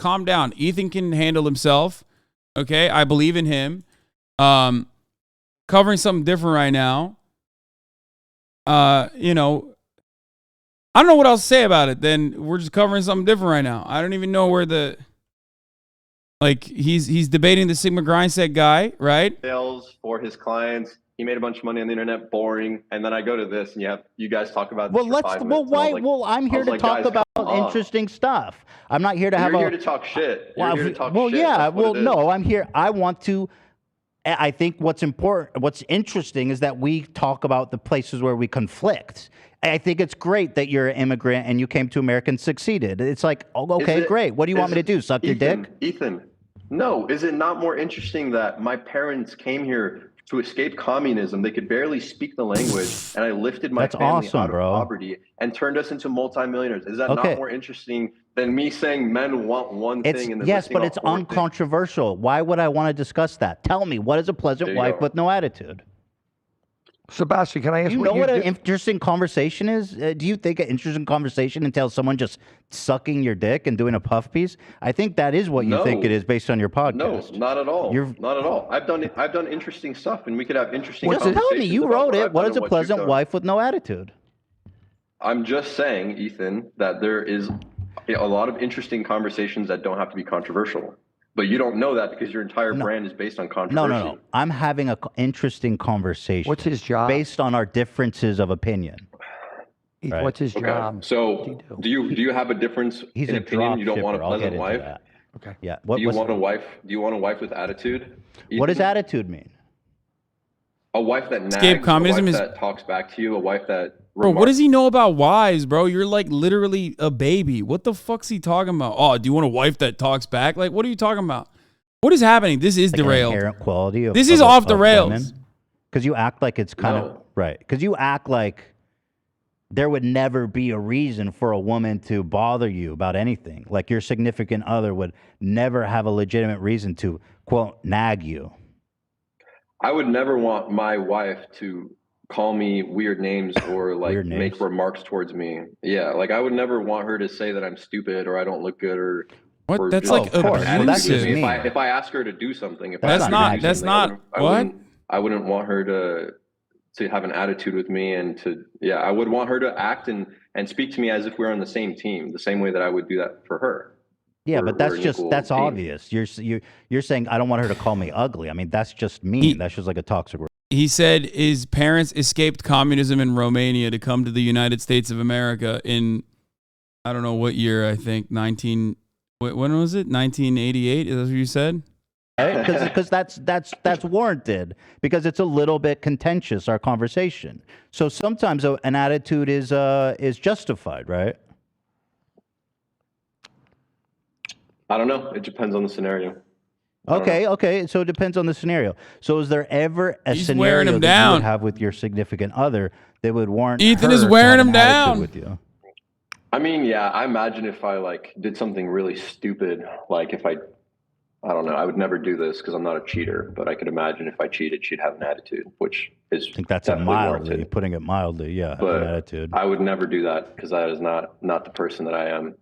calm down. Ethan can handle himself. Okay, I believe in him. Covering something different right now. You know, I don't know what else to say about it. Then we're just covering something different right now. I don't even know where the he's debating the Sigma Grindset guy, right? Sales for his clients. He made a bunch of money on the internet, boring. And then I go to this, and you guys talk about this for 5 minutes. I'm here to talk about interesting stuff. I'm not here to have. You're here to talk shit. You're here to talk shit. Well, yeah. Well, no, I'm here. I want to. I think what's interesting is that we talk about the places where we conflict. I think it's great that you're an immigrant and you came to America and succeeded. It's like, okay, great. What do you want me to do? Suck your dick? Ethan, no. Is it not more interesting that my parents came here to escape communism? They could barely speak the language, and I lifted my family out of poverty and turned us into multimillionaires. Is that not more interesting than me saying men want one thing? And yes, but it's uncontroversial. Why would I want to discuss that? Tell me, what is a pleasant wife with no attitude? Sebasian, can I ask you know what an interesting conversation is? Do you think an interesting conversation entails someone just sucking your dick and doing a puff piece? I think that is what you think it is based on your podcast. No, not at all. Not at all. I've done interesting stuff, and we could have interesting conversations. Tell me, you wrote it. What is a pleasant wife with no attitude? I'm just saying, Ethan, that there is a lot of interesting conversations that don't have to be controversial. But you don't know that because your entire brand is based on controversy. No. I'm having an interesting conversation. What's his job? Based on our differences of opinion. Right. What's his job? So do you have a difference in opinion? You don't want a pleasant wife? Okay. Yeah. Do you want a wife? Do you want a wife with attitude? Ethan? What does attitude mean? A wife that nags, a wife that talks back to you, a wife that... Bro, what does he know about wives, bro? You're like literally a baby. What the fuck's he talking about? Oh, do you want a wife that talks back? Like, what are you talking about? What is happening? This is derailed. Inherent quality of, this is off the rails. Because you act like it's kind of... Right. Because you act like there would never be a reason for a woman to bother you about anything. Like your significant other would never have a legitimate reason to, quote, nag you. I would never want my wife to call me weird names or like make remarks towards me. Yeah, like I would never want her to say that I'm stupid or I don't look good or what? That's like abusive. If I ask her to do something, that's not what I wouldn't want her to have an attitude with me and I would want her to act and speak to me as if we were on the same team, the same way that I would do that for her. Yeah, but that's obvious. You're saying I don't want her to call me ugly. I mean, that's just mean. That's just like a toxic. He said his parents escaped communism in Romania to come to the United States of America in, I don't know what year. I think when was it? 1988. Is that what you said? Because that's warranted because it's a little bit contentious, our conversation. So sometimes an attitude is justified, right? I don't know. It depends on the scenario. Okay. So it depends on the scenario. So is there ever a scenario that you would have with your significant other that would warrant Ethan is wearing him down with you? I mean, yeah. I imagine if I like did something really stupid, like if I don't know, I would never do this because I'm not a cheater. But I could imagine if I cheated, she'd have an attitude, which is I think that's putting it mildly. Yeah, but an attitude. I would never do that because that is not the person that I am.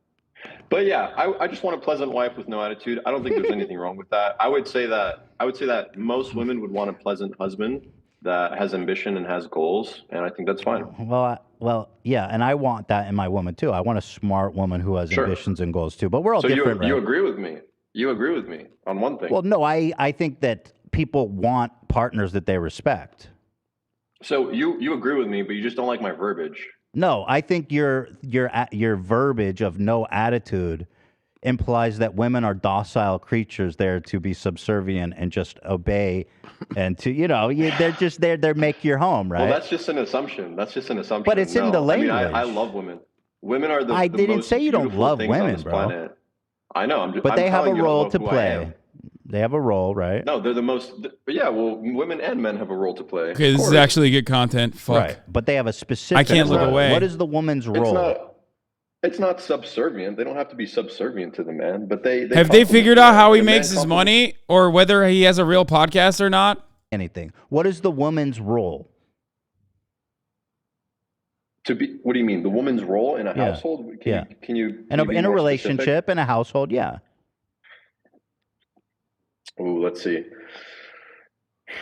But yeah, I just want a pleasant wife with no attitude. I don't think there's anything wrong with that. I would say that most women would want a pleasant husband that has ambition and has goals, and I think that's fine. Well, yeah, and I want that in my woman too. I want a smart woman who has ambitions and goals too. But we're all different. So you agree with me? You agree with me on one thing? Well, no, I think that people want partners that they respect. So you agree with me, but you just don't like my verbiage. No, I think your verbiage of no attitude implies that women are docile creatures there to be subservient and just obey and to they're just there to make your home, right? Well, that's just an assumption. But it's in the language. I mean, I love women. Women are I didn't say you don't love women, bro. Planet. I know. But they have a role to play. They have a role, right? No, they're the most. Yeah, well, women and men have a role to play. Okay, this is actually good content. Fuck. Right, but they have a specific. I can't look away. What is the woman's role? It's not subservient. They don't have to be subservient to the man, but they have they figured out how he makes his money or whether he has a real podcast or not? Anything. What is the woman's role? To be. What do you mean? The woman's role in a household? Can you? In a relationship, in a household, yeah. Ooh, let's see.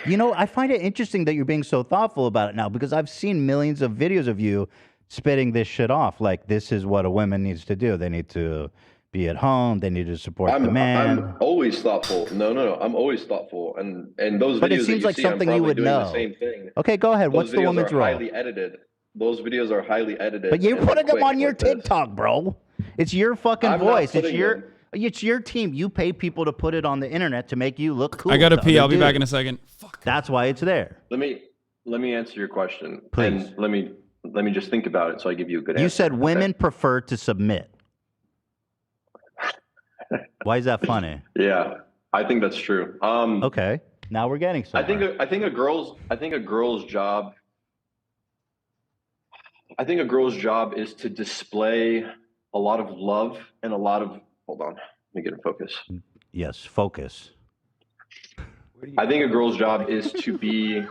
You know, I find it interesting that you're being so thoughtful about it now, because I've seen millions of videos of you spitting this shit off. Like, this is what a woman needs to do. They need to be at home. They need to support the man. I'm always thoughtful. No. I'm always thoughtful. And those but videos it seems that like see, something I'm you probably would doing know. the same thing. Okay, go ahead. Those What's the videos woman's are role? highly edited. Those videos are highly edited. But you're putting them on your like TikTok, bro. It's your fucking I'm voice. not It's your team. You pay people to put it on the internet to make you look cool. I gotta pee. I'll be back in a second. Fuck. That's why it's there. Let me answer your question. Please. And let me just think about it so I give you a good answer. You said women prefer to submit. Why is that funny? Yeah, I think that's true. Okay, now we're getting somewhere. I think a girl's job is to display a lot of love and a lot of. Hold on, let me get in focus. Yes, focus. I think a girl's job is to be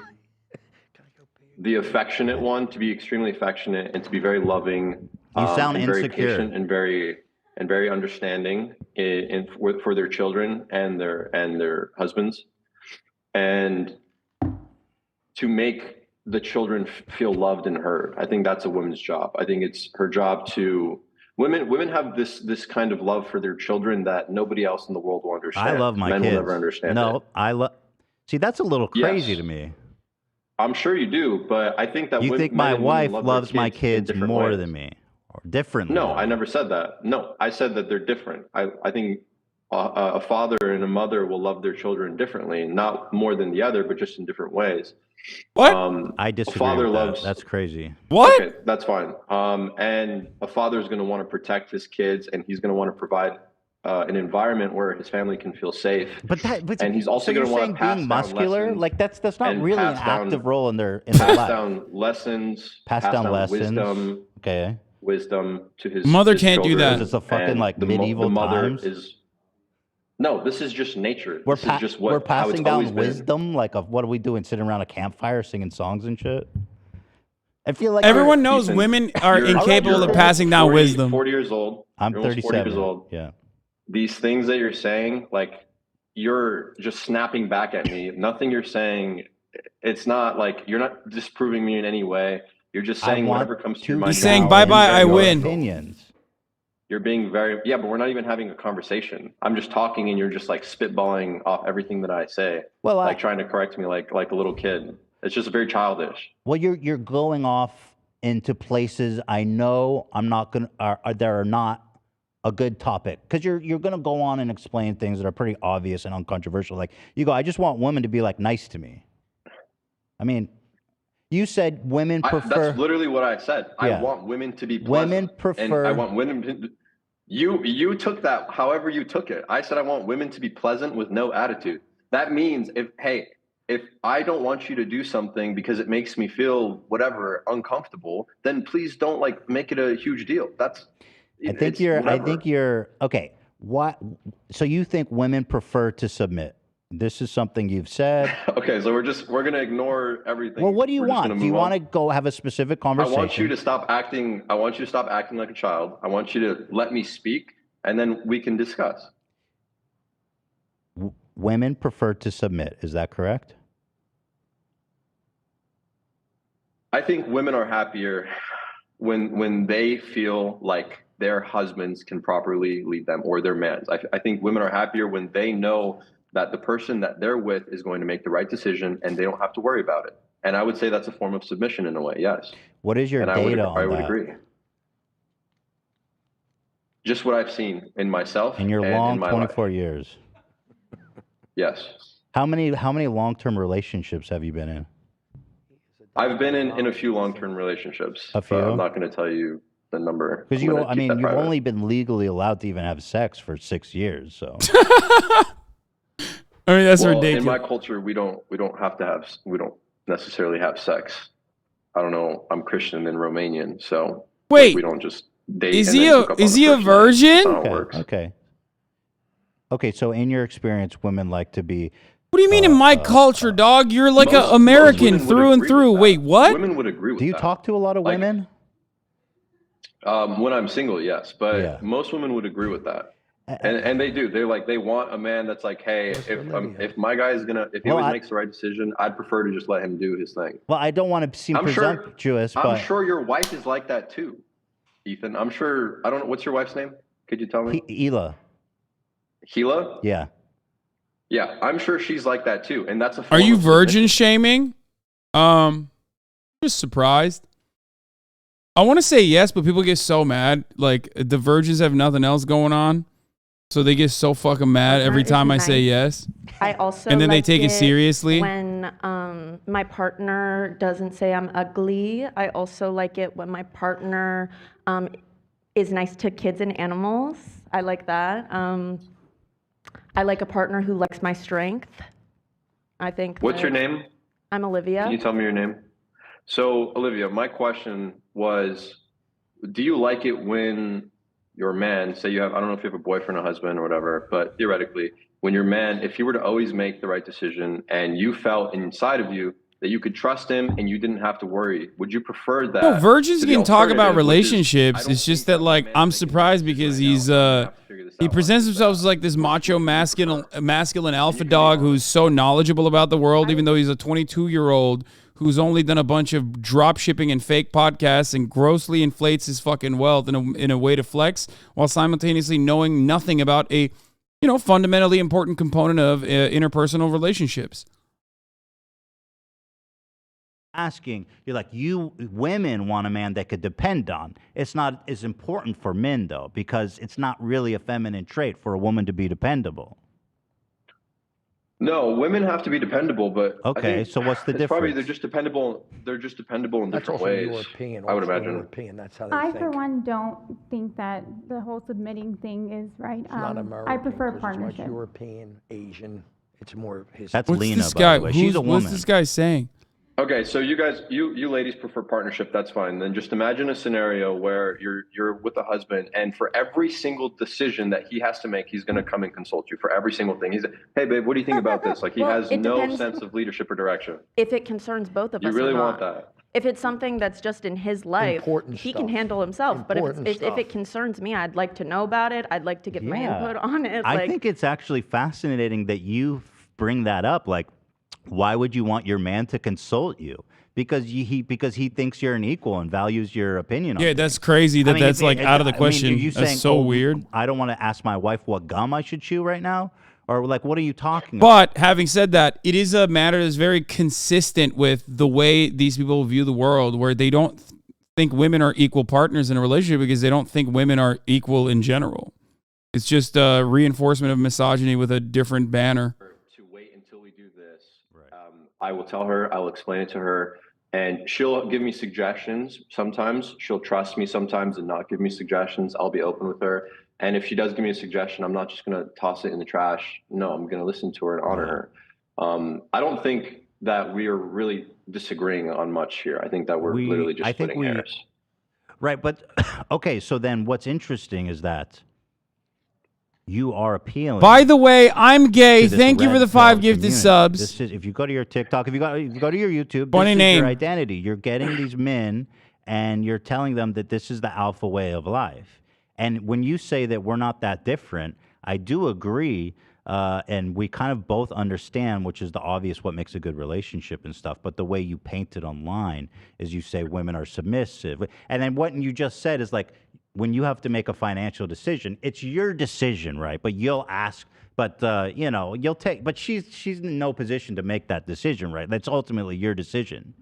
the affectionate one, to be extremely affectionate, and to be very loving. You sound and insecure. Very patient and very understanding for their children and their husbands, and to make the children feel loved and heard. I think that's a woman's job. I think it's her job to. Women have this kind of love for their children that nobody else in the world will understand. I love my Men kids. will never understand. No, it. See, that's a little crazy to me. I'm sure you do, but I think that you think my wife loves my kids more than me, or differently. No, I never said that. No, I said that they're different. I think a father and a mother will love their children differently, not more than the other, but just in different ways. What? I disagree with that. That's crazy. What? Okay, that's fine. And a father is going to want to protect his kids, and he's going to want to provide an environment where his family can feel safe. And he's also going to want to pass being down muscular, lessons, like that's not really an active role in their pass life. down lessons, Pass down lessons. wisdom. Okay. Wisdom to his mother his can't do children. that. It's a fucking like the medieval mother times. No, this is just nature. We're how it's passing always down been. wisdom. Like, what are we doing? Sitting around a campfire singing songs and shit. I feel like everyone knows women are incapable of passing down wisdom. 40 years old. I'm 37. 40 years old. Yeah. These things that you're saying, like, you're just snapping back at me. Nothing you're saying, it's not like you're not disproving me in any way. You're just saying whatever comes to your mind. He's saying, bye-bye, I win. Opinions. You're being very, but we're not even having a conversation. I'm just talking and you're just like spitballing off everything that I say. Well, like trying to correct me like a little kid. It's just very childish. Well, you're going off into places I know I'm not going to, that are not a good topic. Because you're going to go on and explain things that are pretty obvious and uncontroversial. Like, you go, I just want women to be like nice to me. I mean, you said women prefer. That's literally what I said. Yeah. I want women to be pleasant. Women prefer. And I want women to. You took that however you took it. I said I want women to be pleasant with no attitude. That means if I don't want you to do something because it makes me feel whatever uncomfortable, then please don't like make it a huge deal. I think you're okay. What? So you think women prefer to submit? This is something you've said. Okay, so we're gonna ignore everything. Well, what do you want? Do you want to go have a specific conversation? I want you to stop acting like a child. I want you to let me speak, and then we can discuss. Women prefer to submit. Is that correct? I think women are happier when they feel like their husbands can properly lead them, or their mans. I think women are happier when they know that the person that they're with is going to make the right decision and they don't have to worry about it. And I would say that's a form of submission in a way, yes. What is your data on that? I would agree. Just what I've seen in myself. In your long 24 years. Yes. How many long-term relationships have you been in? I've been in a few long-term relationships. A few? I'm not going to tell you the number. Because you've only been legally allowed to even have sex for 6 years, so. I mean, that's ridiculous. In my culture, we don't necessarily have sex. I don't know. I'm Christian and Romanian, so we don't just date. Is he a virgin? Okay. So in your experience, women like to be. What do you mean in my culture, dog? You're like an American through and through. Wait, what? Women would agree with that. Do you talk to a lot of women? When I'm single, yes, but most women would agree with that. And they do. They want a man that's like, hey, if my guy is if he always makes the right decision, I'd prefer to just let him do his thing. Well, I don't want to seem presumptuous, but I'm sure your wife is like that too, Ethan. I'm sure. I don't know. What's your wife's name? Could you tell me? Hila. Hila? Yeah. Yeah, I'm sure she's like that too, and that's a. Are you virgin shaming? Just surprised. I want to say yes, but people get so mad. Like the virgins have nothing else going on, so they get so fucking mad every time I say yes. I also and then they take it seriously when my partner doesn't say I'm ugly. I also like it when my partner is nice to kids and animals. I like that. I like a partner who likes my strength. I think. What's your name? I'm Olivia. Can you tell me your name? So, Olivia, my question was, do you like it when your man, say you have, I don't know if you have a boyfriend or husband or whatever, but theoretically, when your man, if he were to always make the right decision and you felt inside of you that you could trust him and you didn't have to worry, would you prefer that? No, virgins can talk about relationships. It's just that, like, I'm surprised because he presents himself as like this macho masculine alpha dog who's so knowledgeable about the world, even though he's a 22-year-old who's only done a bunch of drop shipping and fake podcasts and grossly inflates his fucking wealth in a way to flex, while simultaneously knowing nothing about a, fundamentally important component of interpersonal relationships. Asking, you're like, you women want a man that could depend on. It's not as important for men though, because it's not really a feminine trait for a woman to be dependable. No, women have to be dependable, but okay. So what's the difference? Probably they're just dependable in different ways. European, I would imagine. European, that's how they I, think. for one, don't think that the whole submitting thing is right. It's not American. I prefer 'cause partnership. It's much European, Asian. It's more his. That's What's Lena, this by guy? the way. She's a woman. What's this guy saying? Okay, so you guys, you ladies prefer partnership. That's fine. Then just imagine a scenario where you're with a husband, and for every single decision that he has to make, he's going to come and consult you for every single thing. He's like, "Hey, babe, what do you think about this?" Like he has no sense of leadership or direction. If it concerns both of us, You really or want not. that? If it's something that's just in his life, he can handle himself. But if it concerns me, I'd like to know about it. I'd like to get my input on it. I think it's actually fascinating that you bring that up. Like, why would you want your man to consult you? Because he thinks you're an equal and values your opinion on Yeah, things. that's crazy that's like out of the question. Are you That's saying, so weird. I don't want to ask my wife what gum I should chew right now? Or like, what are you talking about? But having said that, it is a matter that's very consistent with the way these people view the world, where they don't think women are equal partners in a relationship because they don't think women are equal in general. It's just a reinforcement of misogyny with a different banner. To wait until we do this, I will tell her, I'll explain it to her, and she'll give me suggestions. Sometimes she'll trust me sometimes and not give me suggestions. I'll be open with her. And if she does give me a suggestion, I'm not just going to toss it in the trash. No, I'm going to listen to her and honor her. I don't think that we are really disagreeing on much here. I think that we're literally just splitting hairs. Right, but okay, so then what's interesting is that you are appealing. By the way, I'm gay. Thank you for the 5 gifted subs. This is, if you go to your TikTok, if you go to your YouTube, Funny this name. is your identity. You're getting these men and you're telling them that this is the alpha way of life. And when you say that we're not that different, I do agree, and we kind of both understand, which is the obvious what makes a good relationship and stuff, but the way you paint it online is you say women are submissive. And then what you just said is like, when you have to make a financial decision, it's your decision, right? But you'll ask, but you'll take, but she's in no position to make that decision, right? That's ultimately your decision.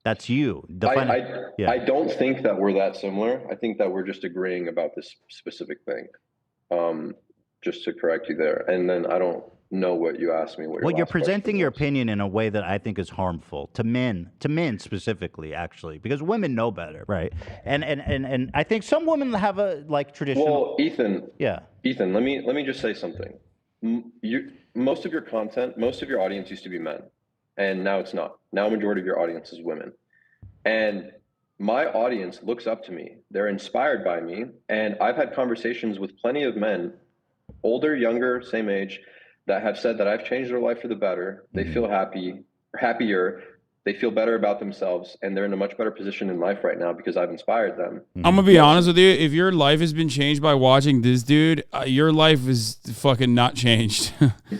That's you. I don't think that we're that similar. I think that we're just agreeing about this specific thing. Just to correct you there. And then I don't know what you asked me. Well, you're presenting your opinion in a way that I think is harmful to men specifically, actually, because women know better, right? And I think some women have a traditional. Well, Ethan. Yeah. Ethan, let me just say something. Most of your content, most of your audience used to be men, and now it's not. Now a majority of your audience is women, and my audience looks up to me. They're inspired by me, and I've had conversations with plenty of men, older, younger, same age, that have said that I've changed their life for the better. They feel happier. They feel better about themselves, and they're in a much better position in life right now because I've inspired them. I'm gonna be honest with you. If your life has been changed by watching this dude, your life is fucking not changed.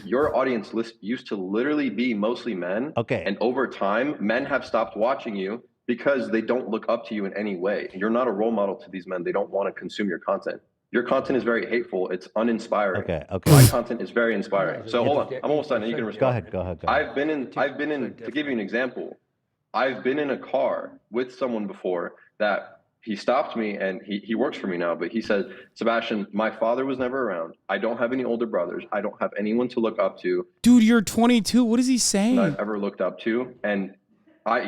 Your audience list used to literally be mostly men. Okay. And over time, men have stopped watching you because they don't look up to you in any way. You're not a role model to these men. They don't want to consume your content. Your content is very hateful. It's uninspiring. Okay. My content is very inspiring. So hold on. I'm almost done. You can respond. Go ahead. I've been in, to give you an example, I've been in a car with someone before that he stopped me, and he works for me now, but he said, Sebasian, my father was never around. I don't have any older brothers. I don't have anyone to look up to. Dude, you're 22. What is he saying? I've ever looked up to. And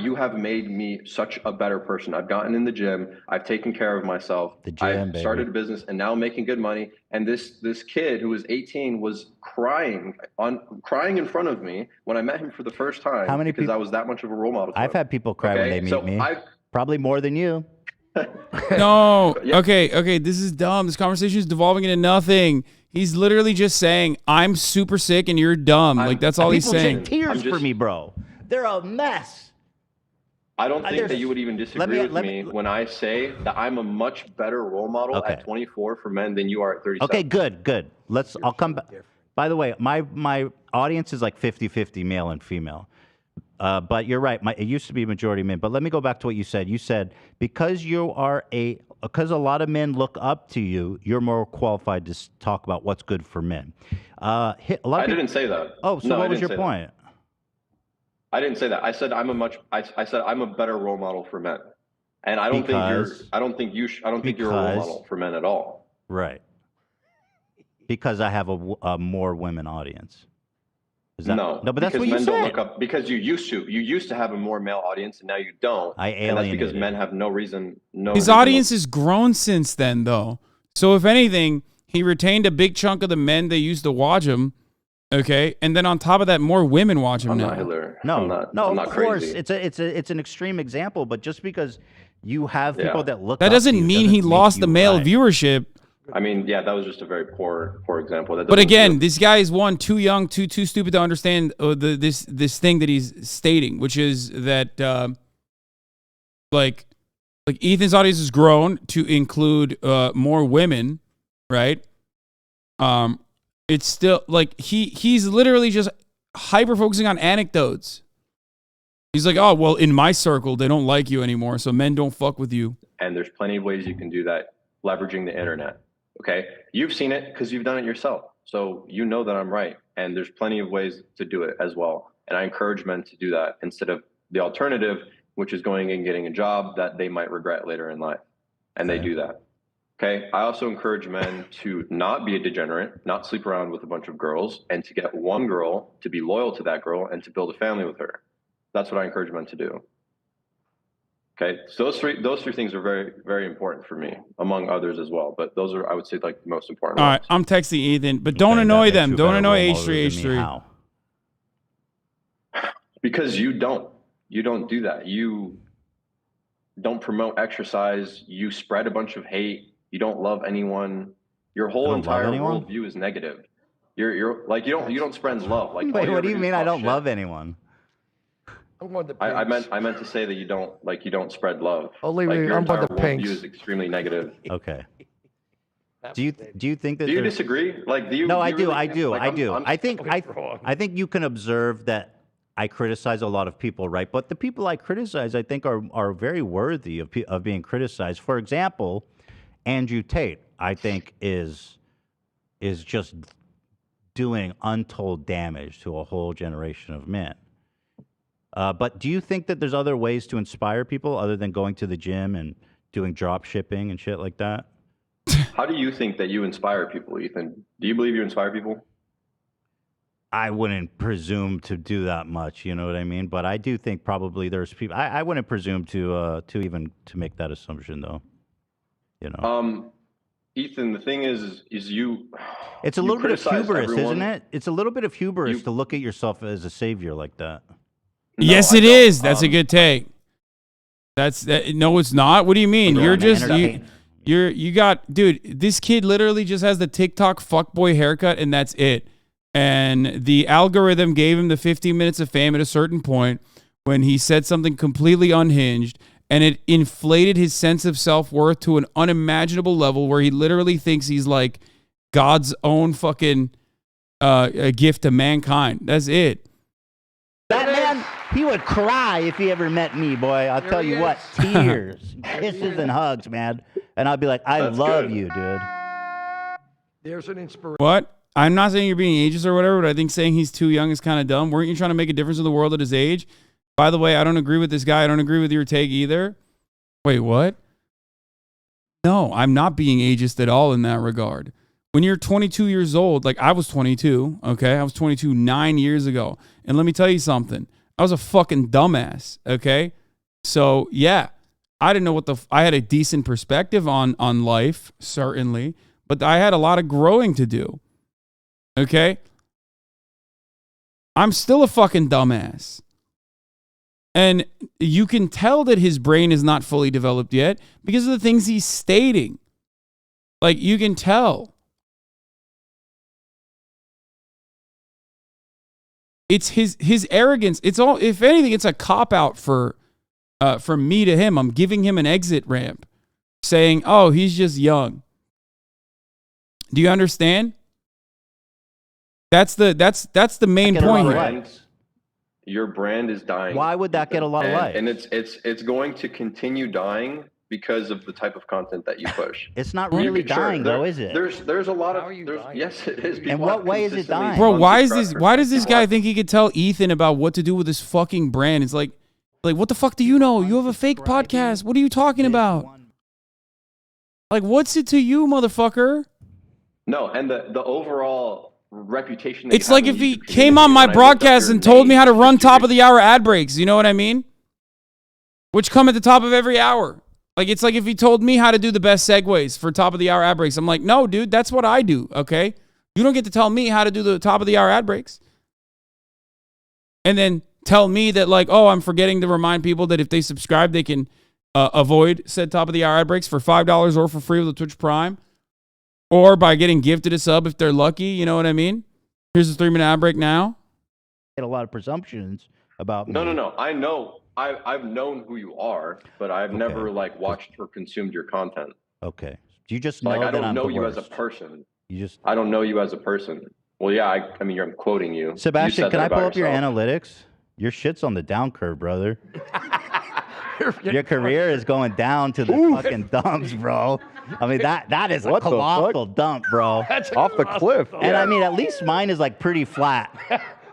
you have made me such a better person. I've gotten in the gym. I've taken care of myself. I've started a business, and now I'm making good money. And this kid who was 18 was crying in front of me when I met him for the first time. How many because people? I was that much of a role model. I've had people cry when they meet me. Probably more than you. No. Okay. This is dumb. This conversation is devolving into nothing. He's literally just saying, "I'm super sick and you're dumb." Like that's all he's saying. People shed tears for me, bro. They're a mess. I don't think that you would even disagree with me when I say that I'm a much better role model at 24 for men than you are at 37. Okay, good. I'll come back. By the way, my audience is like 50-50 male and female. But you're right. It used to be majority men. But let me go back to what you said. You said because a lot of men look up to you, you're more qualified to talk about what's good for men. I didn't say that. Oh, so what was your point? I didn't say that. I said I'm a better role model for men, and I don't think you're a role model for men at all. Right. Because I have a more women audience. No, but that's what you men said. Don't look up because you used to have a more male audience, and now you don't. And that's because men have no reason. His audience has grown since then, though. So if anything, he retained a big chunk of the men that used to watch him. Okay, and then on top of that, more women watch him now. I'm not Hitler. No, I'm not of course, crazy. it's an extreme example, but just because you have people that look, that doesn't mean he lost the male viewership. I mean, yeah, that was just a very poor example. But again, this guy is too young, too stupid to understand this thing that he's stating, which is that like Ethan's audience has grown to include more women, right? It's still like he's literally just hyper focusing on anecdotes. He's like, oh, well, in my circle, they don't like you anymore, so men don't fuck with you. And there's plenty of ways you can do that, leveraging the internet. Okay, you've seen it because you've done it yourself, so you know that I'm right. And there's plenty of ways to do it as well. And I encourage men to do that instead of the alternative, which is going and getting a job that they might regret later in life. And they do that. Okay. I also encourage men to not be a degenerate, not sleep around with a bunch of girls, and to get one girl, to be loyal to that girl, and to build a family with her. That's what I encourage men to do. Okay. So those three things are very, very important for me, among others as well. But those are, I would say, like the most important. All right. I'm texting Ethan, but don't annoy them. Don't annoy H3. Because you don't do that. You don't promote exercise. You spread a bunch of hate. You don't love anyone. Your whole entire worldview is negative. You're like you don't spread love. Like wait, what do you mean? I don't love anyone. I meant to say that you don't spread love. Oh, leave like me. your I'm entire about the pinks. worldview is extremely negative. Okay. Do you think that? Do you disagree? Like, do you? No, I do. Really, I do. like, I do. I'm I think you can observe that I criticize a lot of people, right? But the people I criticize, I think, are very worthy of being criticized. For example, Andrew Tate, I think, is just doing untold damage to a whole generation of men. But do you think that there's other ways to inspire people other than going to the gym and doing drop shipping and shit like that? How do you think that you inspire people, Ethan? Do you believe you inspire people? I wouldn't presume to do that much, you know what I mean? But I do think probably there's people. I wouldn't presume to even make that assumption, though. You know. Ethan, the thing is you. It's a little bit of hubris, isn't it? It's a little bit of hubris to look at yourself as a savior like that. No, yes, it is. That's a good take. No, it's not. What do you mean? You're just you got, dude. This kid literally just has the TikTok fuckboy haircut, and that's it. And the algorithm gave him the 15 minutes of fame at a certain point. when he said something completely unhinged, and it inflated his sense of self-worth to an unimaginable level where he literally thinks he's like God's own fucking a gift to mankind. That's it. That man, he would cry if he ever met me, boy. I'll tell you what, tears, kisses, and hugs, man. And I'll be like, I love you, dude. There's an inspiration. What? I'm not saying you're being ageist or whatever, but I think saying he's too young is kind of dumb. Weren't you trying to make a difference in the world at his age? By the way, I don't agree with this guy. I don't agree with your take either. Wait, what? No, I'm not being ageist at all in that regard. When you're 22 years old, like I was 22, okay? I was 22 9 years ago. And let me tell you something. I was a fucking dumbass, okay? So, yeah, I didn't know what I had a decent perspective on life, certainly, but I had a lot of growing to do, okay? I'm still a fucking dumbass. And you can tell that his brain is not fully developed yet because of the things he's stating. Like, you can tell. It's his arrogance. It's all, if anything, it's a cop-out from me to him. I'm giving him an exit ramp, saying, oh, he's just young. Do you understand? That's the main point here. Your brand is dying. Why would that get a lot of likes? And it's going to continue dying because of the type of content that you push. It's not really dying, though, is it? There's a lot of yes, it is. In what way is it dying? Bro, why does this guy think he could tell Ethan about what to do with his fucking brand? It's like what the fuck do you know? You have a fake podcast. What are you talking about? Like, what's it to you, motherfucker? No, and the overall reputation. It's like if he came on my broadcast and told me how to run top of the hour ad breaks. You know what I mean? Which come at the top of every hour. Like, it's like if he told me how to do the best segues for top of the hour ad breaks. I'm like, no, dude, that's what I do, okay? You don't get to tell me how to do the top of the hour ad breaks. And then tell me that, like, oh, I'm forgetting to remind people that if they subscribe, they can avoid said top of the hour ad breaks for $5 or for free with the Twitch Prime. Or by getting gifted a sub if they're lucky, you know what I mean? Here's a 3-minute ad break now. Get a lot of presumptions about me. No. I know. I've known who you are, but I've never watched or consumed your content. Okay. Do you just know I that don't I'm know the you worst? as a person. I don't know you as a person. Well, yeah, I mean, I'm quoting you. Sebastian, can I pull up your analytics? Your shit's on the down curve, brother. Your career is going down to the fucking dumps, bro. I mean, that is a colossal dump, bro. That's off the cliff. And I mean, at least mine is like pretty flat.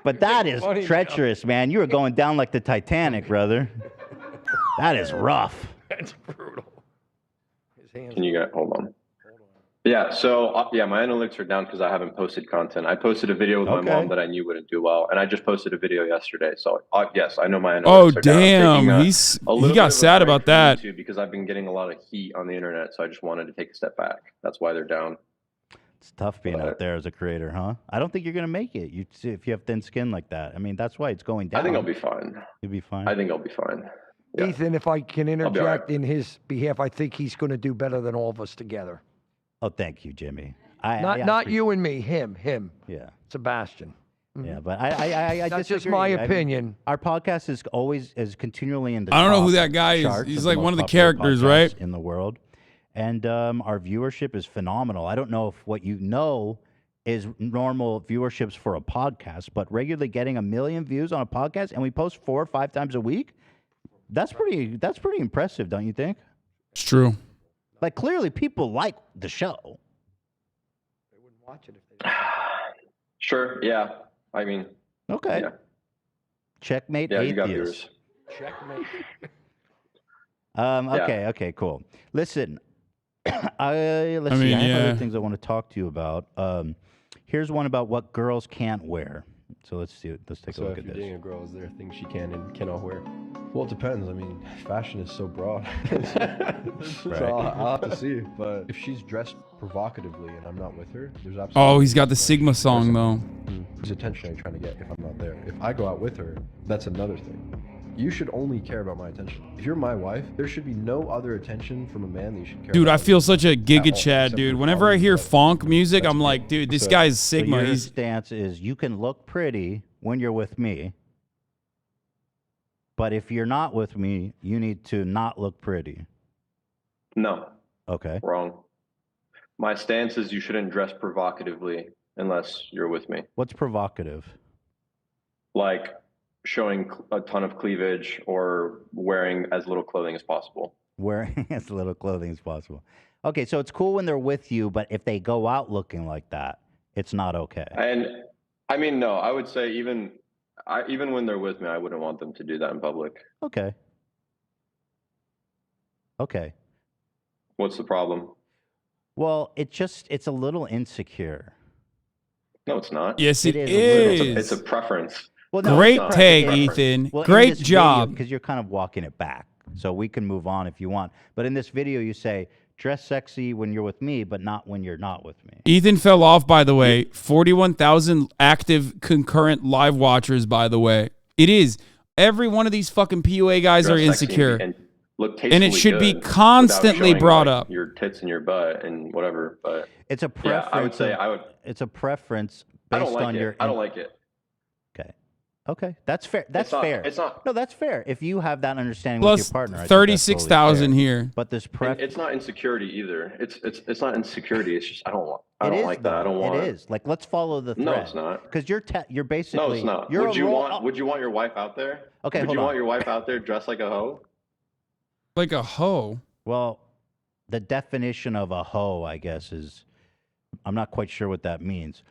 But that is treacherous, man. You were going down like the Titanic, brother. That is rough. That's brutal. Can you guys hold on? Yeah, so my analytics are down because I haven't posted content. I posted a video with my mom that I knew wouldn't do well, and I just posted a video yesterday. So yes, I know my analytics are down. Damn, he got sad about that. Because I've been getting a lot of heat on the internet, so I just wanted to take a step back. That's why they're down. It's tough being out there as a creator, huh? I don't think you're gonna make it. You see, if you have thin skin like that. I mean, that's why it's going down. I think I'll be fine. You'll be fine. I think I'll be fine. Yeah. Ethan, if I can interject in his behalf, I think he's going to do better than all of us together. Oh, thank you, Jimmy. Not you and me, him. Yeah. Sebastian. Yeah, but I That's just my opinion. Our podcast is continually in the I don't know who that guy is. He's like one of the characters, right? In the world. And our viewership is phenomenal. I don't know if what you know is normal viewerships for a podcast, but regularly getting 1 million views on a podcast, and we post 4 or 5 times a week. That's pretty impressive, don't you think? It's true. Like, clearly people like the show. They wouldn't watch it if they Sure, yeah. I mean, okay. Yeah. Checkmate Yeah, atheist. you got viewers. checkmate. Okay, cool. Listen, I have other things I want to talk to you about. Here's one about what girls can't wear. So let's take a look at this. So if you're dating a girl, is there things she can and cannot wear? Well, it depends. I mean, fashion is so broad. So I'll have to see. But if she's dressed provocatively and I'm not with her, there's absolutely... Oh, he's got the Sigma song, though. Whose attention are you trying to get if I'm not there? If I go out with her, that's another thing. You should only care about my attention. If you're my wife, there should be no other attention from a man that you should care about. Dude, I feel such a Giga Chad, dude. Whenever I hear funk music, I'm like, dude, this guy's Sigma. So your stance is you can look pretty when you're with me. But if you're not with me, you need to not look pretty. No. Okay. Wrong. My stance is you shouldn't dress provocatively unless you're with me. What's provocative? Like showing a ton of cleavage or wearing as little clothing as possible. Wearing as little clothing as possible. Okay, so it's cool when they're with you, but if they go out looking like that, it's not okay. And I mean, no, I would say even when they're with me, I wouldn't want them to do that in public. Okay. Okay. What's the problem? Well, it's a little insecure. No, it's not. Yes, it is. is. It's a preference. Well, Great it's take, preference. Ethan. Well, Great job. Because you're kind of walking it back. So we can move on if you want. But in this video, you say, dress sexy when you're with me, but not when you're not with me. Ethan fell off, by the way. 41,000 active concurrent live watchers, by the way. It is. Every one of these fucking PUA guys are insecure. And look And it should be good constantly without showing, brought like, up. your tits and your butt and whatever. But It's a preference. yeah, I would say I would. It's a preference I based don't like on it. your. I don't like it. Okay. Okay. That's fair. That's It's not- fair. it's not- No, that's fair. If you have that understanding Plus with your partner, I think that's 36,000 totally here. fair. But this And preference. it's not insecurity either. It's not insecurity. It's just I don't It is, like that. I don't though. want It is. Like, let's follow the thread. No, it's not. Because you're basically. No, it's not. You're Would a you role- want Would you want your wife out there? Okay, Would hold you on. want your wife out there dressed like a hoe? Like a hoe. Well, the definition of a hoe, I guess, is. I'm not quite sure what that means.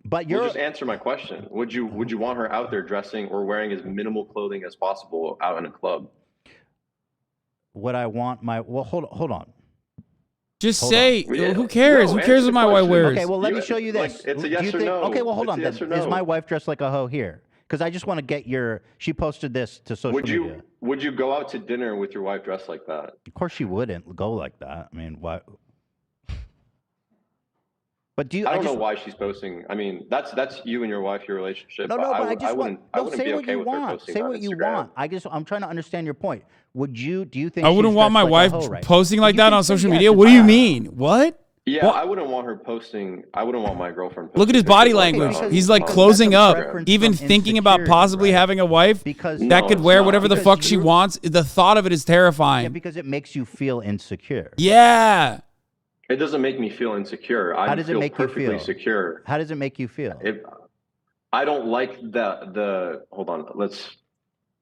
But Well, you're. just answer my question. Would you want her out there dressing or wearing as minimal clothing as possible out in a club? Would I want my. Well, hold on. Just Hold say, Yeah. who cares? No, who cares answer what the my wife question. wears? Okay, well, let me You- show you like, this. it's a Do yes you or think, no. Okay, well, hold It's on. a Then. yes or Is no. my wife dressed like a hoe here? Because I just want to get your. She posted this to social media. Would you go out to dinner with your wife dressed like that? Of course, she wouldn't go like that. I mean, what? But do you? I don't just, know why she's posting. I mean, that's you and your wife, your relationship. No, no, but I just wouldn't. want. I No, wouldn't say be what okay you with her want. posting Say on what you Instagram. want. I'm trying to understand your point. Would you? Do you think? I wouldn't she's want my dressed like wife a hoe right? posting like You that can on say social yes, media. it's What do you fine. mean? What? Yeah, What? I wouldn't want her posting. I wouldn't want my girlfriend. Look at his posting body pictures like language. that on- He's like on closing Instagram. up. preference Even from thinking about insecurity, possibly right? having a wife Because No, that could it's wear not. whatever the Because fuck she you- wants. The thought of it is Yeah, terrifying. because it makes you feel insecure. Yeah. It doesn't make me feel insecure. I How does it feel make you perfectly feel? secure. How does it make you feel? If I don't like the hold on, let's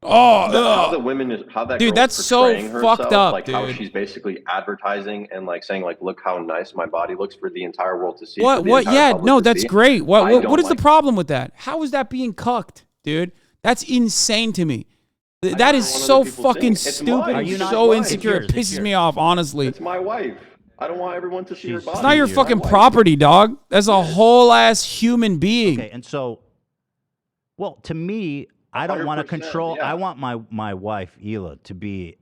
Oh, how the ugh. women is how that Dude, girl's that's so portraying herself, fucked up, like how dude. she's basically advertising and like saying like look how nice my body looks for the entire world to see. What? for the What? entire Yeah. public No, to that's see. great. I What? don't What is the like it. problem with that? How is that being cucked, dude? That's insane to me. That don't is want so other people fucking seeing it. It's stupid. mine. And Are you not- so It's insecure. yours. It It's pisses yours. me off, honestly. It's my wife. I don't want everyone to see her She's- body. It's not your It's my fucking wife. property, dog. That's a whole ass human being. Okay, and so, well, to me, I don't want to 100%, control. yeah. I want my wife Hila to be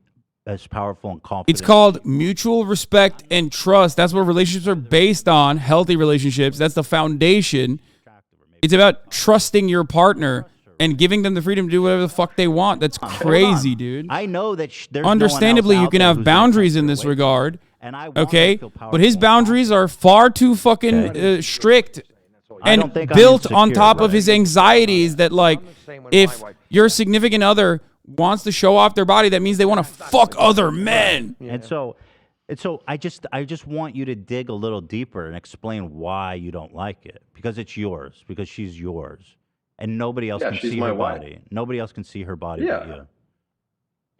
as powerful and confident. It's called mutual respect and trust. That's what relationships are based on. Healthy relationships. That's the foundation. It's about trusting your partner and giving them the freedom to do whatever the fuck they want. That's crazy, dude. I know that there's no one Understandably, else you out can there have who's gonna boundaries take in her this away from regard. me. And I want her to Okay, feel but his powerful and boundaries are far too fucking strict I don't and think I'm built on insecure, top of right? his anxieties that, like, I'm the same with my if wife. your significant other wants to show off their body, that means they want to fuck other men. And so I just want you to dig a little deeper and explain why you don't like it, because it's yours, because she's yours, and nobody else Yeah, can she's see my her wife. body. Nobody else can see her body Yeah. but you.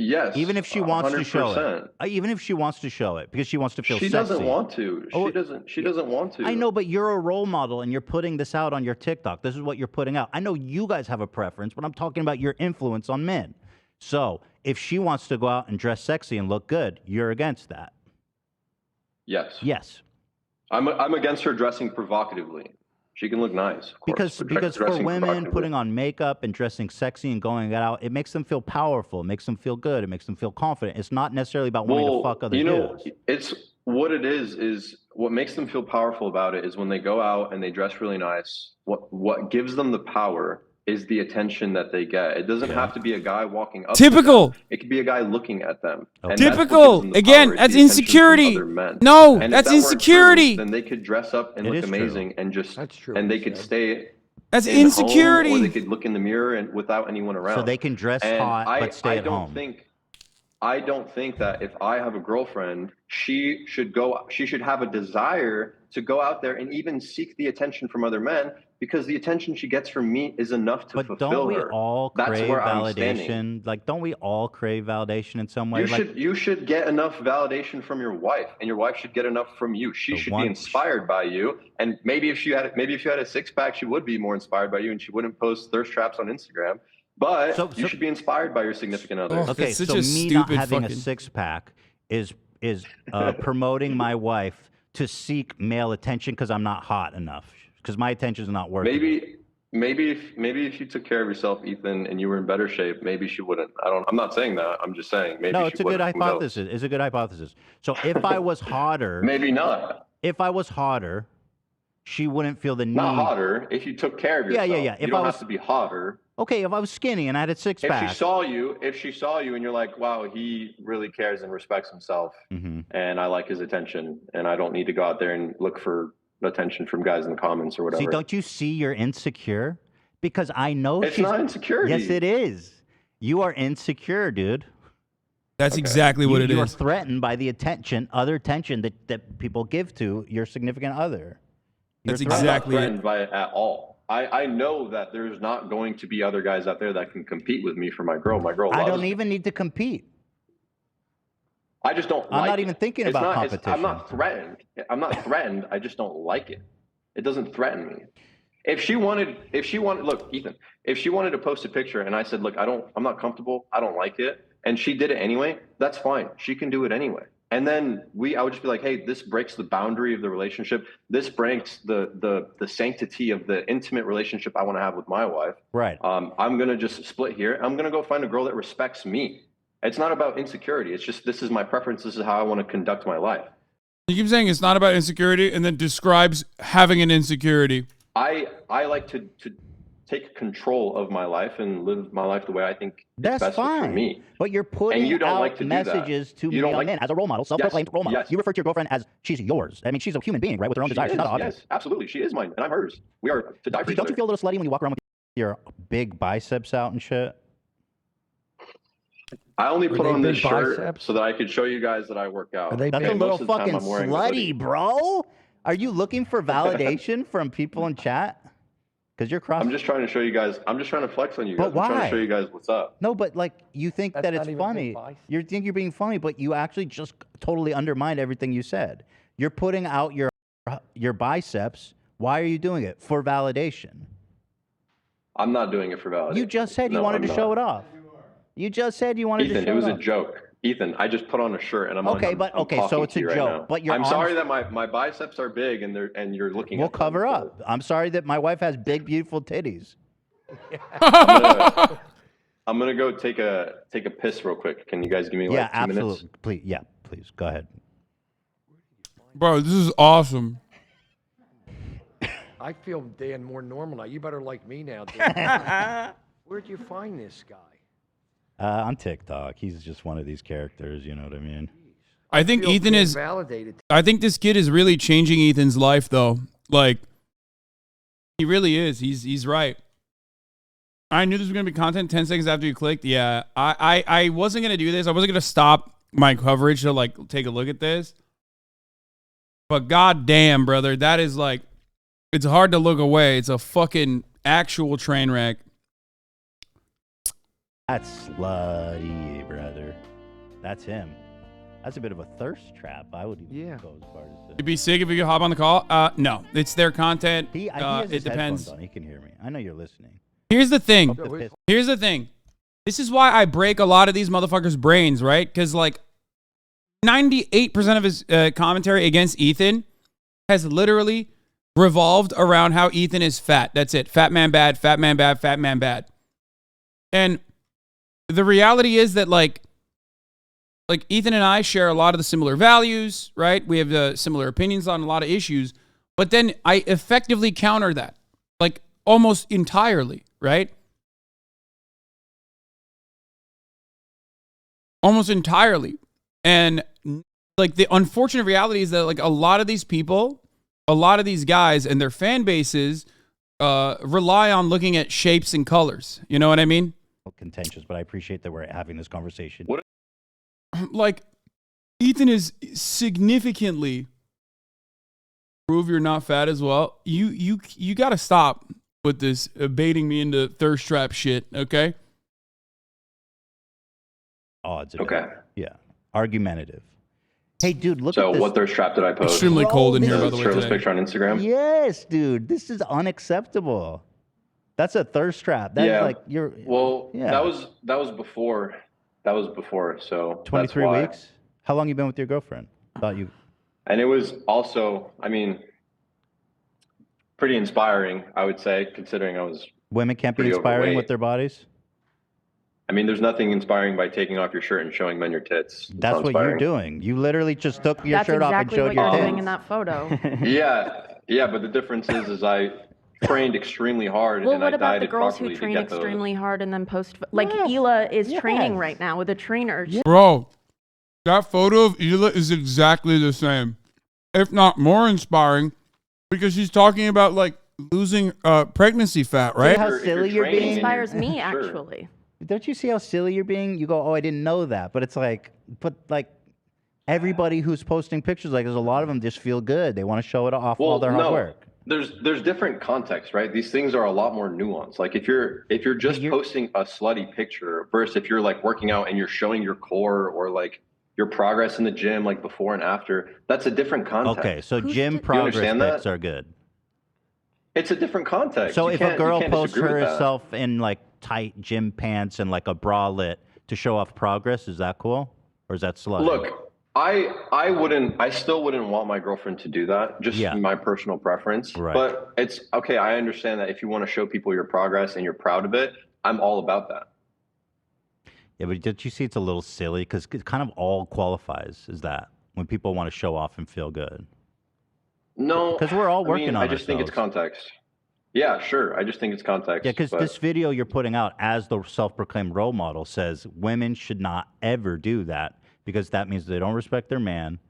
Yes. Even if she wants to show 100%. it. Even if she wants to show it because she wants to feel She sexy. doesn't want to. Oh, She doesn't want to. I know, but you're a role model and you're putting this out on your TikTok. This is what you're putting out. I know you guys have a preference, but I'm talking about your influence on men. So if she wants to go out and dress sexy and look good, you're against that. Yes. Yes. I'm against her dressing provocatively. She can look nice. Of course, Because for dressing women, provocatively. putting on makeup and dressing sexy and going out, it makes them feel powerful. It makes them feel good. It makes them feel confident. It's not necessarily about wanting to fuck other dudes. It's what it is what makes them feel powerful about it is when they go out and they dress really nice. What gives them the power is the attention that they get. It doesn't have to be a guy walking up. Typical. To them. It could be a guy looking at them. Okay. And that's what Typical. gives them the Again, power, is that's the attention insecurity. from other men. No, And if that's that weren't true, insecurity. then they could dress up and It look is true. amazing and just That's true, and he they could said. stay That's in insecurity. home, or they could look in the mirror and without anyone around. So they can dress hot but stay at home. I don't think that if I have a girlfriend, she should have a desire to go out there and even seek the attention from other men, because the attention she gets from me is enough to fulfill her. But don't we all crave validation? Don't we all crave validation in some way? You should get enough validation from your wife, and your wife should get enough from you. She should be inspired by you, and maybe if you had a six-pack, she would be more inspired by you, and she wouldn't post thirst traps on Instagram. But you should be inspired by your significant other. Okay, so me not having a six-pack is promoting my wife to seek male attention because I'm not hot enough, because my attention is not working. Maybe if you took care of yourself, Ethan, and you were in better shape, maybe she wouldn't. I'm not saying that. I'm just saying maybe. No, it's a good hypothesis. It's a good hypothesis. So if I was hotter, maybe not. If I was hotter, she wouldn't feel the need. Not hotter. If you took care of yourself, yeah. You don't have to be hotter. Okay, if I was skinny and I had a six-pack. If she saw you and you're like, wow, he really cares and respects himself, and I like his attention, and I don't need to go out there and look for attention from guys in the comments or whatever. See, don't you see you're insecure? Because I know it's not insecurity. Yes, it is. You are insecure, dude. That's exactly what it is. You are threatened by the other attention that people give to your significant other. That's exactly it. I'm not threatened by it at all. I know that there's not going to be other guys out there that can compete with me for my girl. My girl loves I don't even need to compete. I just don't I'm not even thinking about competition. I'm not threatened. I just don't like it. It doesn't threaten me. If she wanted, look, Ethan, if she wanted to post a picture and I said, look, I'm not comfortable, I don't like it, and she did it anyway, that's fine. She can do it anyway. And then I would just be like, hey, this breaks the boundary of the relationship. This breaks the sanctity of the intimate relationship I want to have with my wife. Right. I'm going to just split here. I'm going to go find a girl that respects me. It's not about insecurity. It's just, this is my preference. This is how I want to conduct my life. You keep saying it's not about insecurity and then describes having an insecurity. I like to take control of my life and live my life the way I think is best for me. But you're putting out messages to male men as a role model, self-proclaimed role model. You refer to your girlfriend as she's yours. I mean, she's a human being, right, with her own desires. She's not an object. Yes, absolutely. She is mine, and I'm hers. We are to die for each other. Don't you feel a little slutty when you walk around with your big biceps out and shit? I only put on this shirt so that I could show you guys that I work out. That's a little fucking slutty, bro. Are you looking for validation from people in chat? Because you're cross. I'm just trying to show you guys. I'm just trying to flex on you guys. But why? I'm trying to show you guys what's up. No, but like you think that it's funny. You think you're being funny, but you actually just totally undermined everything you said. You're putting out your biceps. Why are you doing it? For validation. I'm not doing it for validation. You just said you wanted to show it off. You just said you wanted to show it off. Ethan, it was a joke. Ethan, I just put on a shirt and I'm okay, so it's a joke. But I'm sorry that my biceps are big and you're looking. We'll cover up. I'm sorry that my wife has big, beautiful titties. I'm gonna go take a piss real quick. Can you guys give me like 2 minutes? Please, please go ahead. Bro, this is awesome. I feel Dan more normal now. You better like me now, Dan. Where'd you find this guy? On TikTok. He's just one of these characters, you know what I mean? I think Ethan is validated. I think this kid is really changing Ethan's life though. Like he really is. He's right. I knew this was gonna be content 10 seconds after you clicked. Yeah. I wasn't gonna do this. I wasn't gonna stop my coverage to like take a look at this. But goddamn, brother, that is like it's hard to look away. It's a fucking actual train wreck. That's slutty, brother. That's him. That's a bit of a thirst trap. I would even go as far as It'd be sick if you could hop on the call. No, it's their content. He has his it depends. On. He can hear me. I know you're listening. Here's the thing. Here's the thing. This is why I break a lot of these motherfuckers' brains, right? Because like 98% of his commentary against Ethan has literally revolved around how Ethan is fat. That's it. Fat man bad, fat man bad, fat man bad. And the reality is that like Ethan and I share a lot of the similar values, right? We have similar opinions on a lot of issues, but then I effectively counter that, like almost entirely, right? Almost entirely. And like the unfortunate reality is that like a lot of these people, a lot of these guys and their fan bases rely on looking at shapes and colors. You know what I mean? Contentious, but I appreciate that we're having this conversation. Like, Ethan is significantly prove you're not fat as well. You got to stop with this baiting me into thirst trap shit, okay? Odds. Okay. Yeah. Argumentative. Hey, dude, look so at this. So what thirst trap did I post? Extremely cold in here, by the way, this picture on Instagram? Yes, dude. This is unacceptable. That's a thirst trap. That is like you're. Well, that was before. That was before. So 23 weeks. How long you been with your girlfriend? Thought you. And it was also, I mean, pretty inspiring, I would say, considering I was. Women can't be inspiring overweight. with their bodies. I mean, there's nothing inspiring by taking off your shirt and showing men your tits. That's what you're doing. You literally just took your shirt off and showed your tits. That's exactly what you're doing in that photo. Yeah, but the difference is I trained extremely hard and I dieted properly to get those. Well, what about the girls who train extremely hard and then post? Like Hila is training right now with a trainer. Bro, that photo of Hila is exactly the same, if not more inspiring, because she's talking about like losing pregnancy fat, right? See how silly you're being? It inspires me, actually. Don't you see how silly you're being? You go, oh, I didn't know that. But it's like, everybody who's posting pictures, like there's a lot of them just feel good. They want to show it off all their hard work. There's different contexts, right? These things are a lot more nuanced. Like if you're just posting a slutty picture versus if you're like working out and you're showing your core or like your progress in the gym, like before and after, that's a different context. Okay, so gym progress pics are good. It's a different context. So if a girl posts herself in like tight gym pants and like a bralette to show off progress, is that cool? Or is that slutty? Look, I still wouldn't want my girlfriend to do that. Just my personal preference. Right. But it's okay. I understand that if you want to show people your progress and you're proud of it, I'm all about that. Yeah, but did you see it's a little silly? Because it kind of all qualifies is that when people want to show off and feel good. No. Because we're all working on it. I just think it's context. Yeah, sure. I just think it's context. Yeah, because this video you're putting out as the self-proclaimed role model says women should not ever do that because that means they don't respect their man.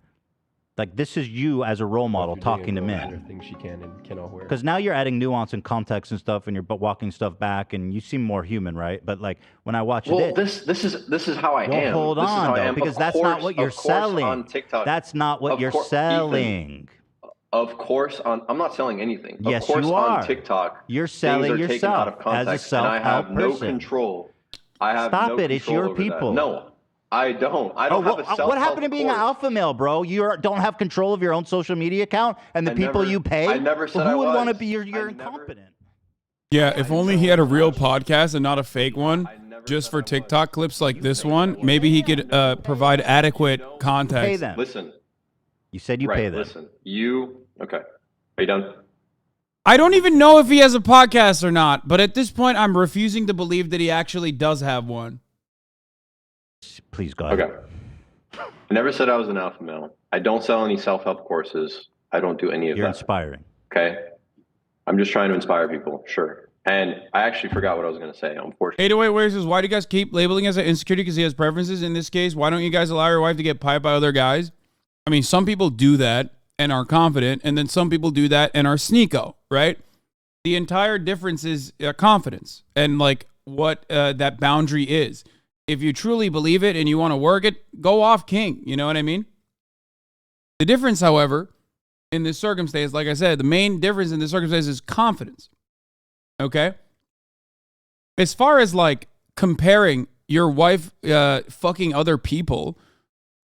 Like, this is you as a role model talking to men. Things she can and cannot wear. Because now you're adding nuance and context and stuff, and you're walking stuff back, and you seem more human, right? But like when I watch this is how I am. Hold on, though, because that's not what you're selling. On TikTok, that's not what you're selling. Of course, I'm not selling anything. Yes, of course, you are. On TikTok, you're selling things are taken out yourself of context, as a self-help and I have no person. control. I have Stop no it! It's your people. No, I don't. I don't have a self-help What happened to being an alpha male, bro? You don't have control of your own social media account and the people you pay. I never said who would want to be? You're incompetent. Yeah, if only he had a real podcast and not a fake one, just for TikTok clips like this one, maybe he could provide adequate context. Pay them. Listen. You said you pay them. Listen. Okay. Are you done? I don't even know if he has a podcast or not, but at this point, I'm refusing to believe that he actually does have one. Please, God. Okay. I never said I was an alpha male. I don't sell any self-help courses. I don't do any of that. You're inspiring. Okay. I'm just trying to inspire people. Sure. And I actually forgot what I was going to say, unfortunately. 808 Warriors says, why do you guys keep labeling us as insecurity because he has preferences? In this case, why don't you guys allow your wife to get piped by other guys? I mean, some people do that and are confident, and then some people do that and are sneako, right? The entire difference is confidence and like what that boundary is. If you truly believe it and you want to work it, go off king. You know what I mean? The difference, however, in this circumstance, like I said, the main difference in this circumstance is confidence. Okay? As far as like comparing your wife fucking other people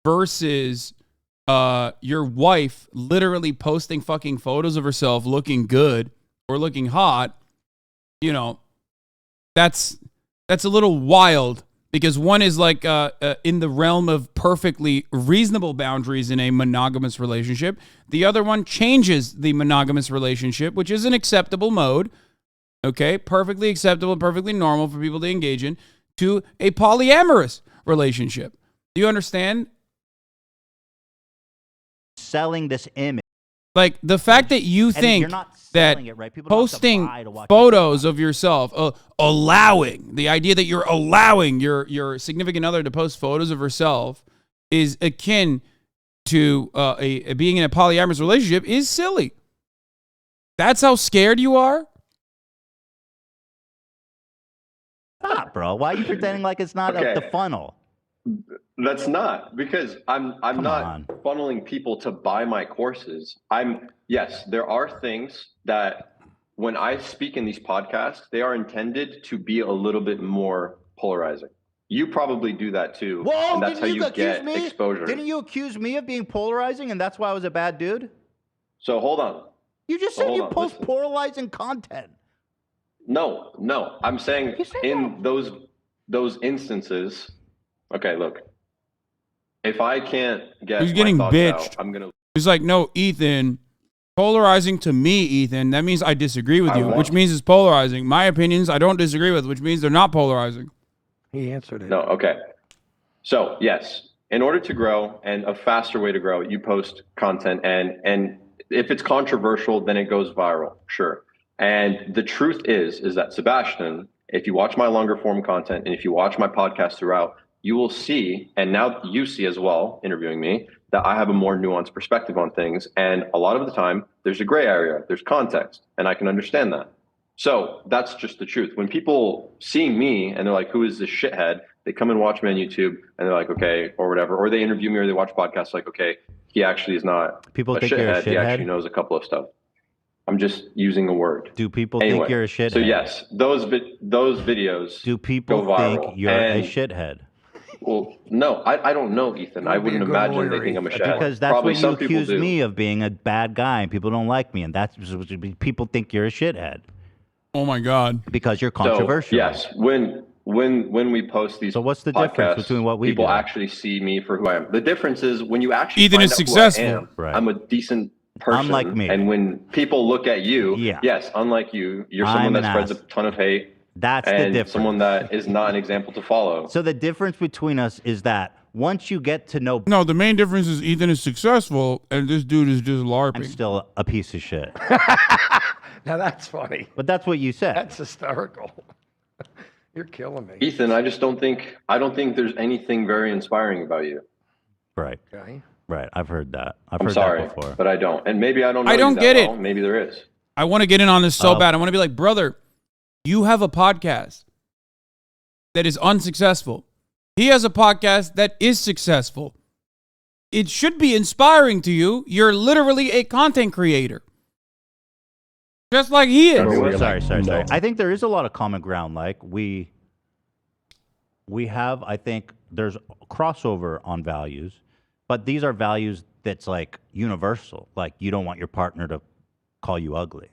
versus your wife literally posting fucking photos of herself looking good or looking hot, you know, that's a little wild. Because one is like in the realm of perfectly reasonable boundaries in a monogamous relationship. The other one changes the monogamous relationship, which is an acceptable mode, okay? Perfectly acceptable, perfectly normal for people to engage in, to a polyamorous relationship. Do you understand? Selling this image. Like the fact that you think that posting photos of yourself, allowing the idea that you're allowing your significant other to post photos of herself is akin to being in a polyamorous relationship is silly. That's how scared you are not, bro? Why are you pretending like it's not Okay. the funnel? That's not, because I'm Come not on. funneling people to buy my courses. Yes, there are things that when I speak in these podcasts, they are intended to be a little bit more polarizing. You probably do that too. Whoa, and that's how you get exposure. Didn't you accuse me of being polarizing and that's why I was a bad dude? So hold on. You just said you post listen. polarizing content. No. I'm saying in those instances, okay, look. If I can't get He's getting my thoughts bitched. out, I'm gonna. He's like, no, Ethan, polarizing to me, Ethan. That means I disagree with you, which means it's polarizing. My opinions I don't disagree with, which means they're not polarizing. He answered it. No, okay. So yes, in order to grow and a faster way to grow, you post content, and if it's controversial, then it goes viral. Sure. And the truth is that Sebasian, if you watch my longer form content and if you watch my podcast throughout, you will see, and now you see as well, interviewing me, that I have a more nuanced perspective on things. And a lot of the time, there's a gray area, there's context, and I can understand that. So that's just the truth. When people see me and they're like, who is this shithead? They come and watch me on YouTube and they're like, okay, or whatever. Or they interview me or they watch podcasts like, okay, he actually is not People a think you're a shithead. He shithead? actually knows a couple of stuff. I'm just using a word. Do people think you're a shithead? So yes, those videos Do people go viral. think you're a shithead? Well, no, I don't know, Ethan. I wouldn't imagine they think I'm a shithead. Because that's Probably what you some people accuse do. me of, being a bad guy, and people don't like me, and that's people think you're a shithead. Oh my God! Because you're controversial. So, yes, when we post these, so what's the podcasts, difference between what we people do? actually see me for who I am. The difference is when you actually Ethan find is out successful. who I am, Right. I'm a decent person. Unlike me. And when people look at you, Yeah. yes, unlike you, you're someone that spreads a ton of hate. That's the and difference. someone that is not an example to follow. So the difference between us is that once you get to know, No, the main difference is Ethan is successful and this dude is just LARPing. I'm still a piece of shit. Now that's funny. But that's what you said. That's hysterical. You're killing me. Ethan, I don't think there's anything very inspiring about you. Right. Okay. Right. I've heard that. I'm heard sorry, that before. but I don't. And maybe I don't know I don't you that get it. well. Maybe there is. I want to get in on this so bad. I want to be like, brother, you have a podcast that is unsuccessful. He has a podcast that is successful. It should be inspiring to you. You're literally a content creator. Just like he is. Sorry. I think there is a lot of common ground. Like we have, I think there's crossover on values, but these are values that's like universal. Like you don't want your partner to call you ugly.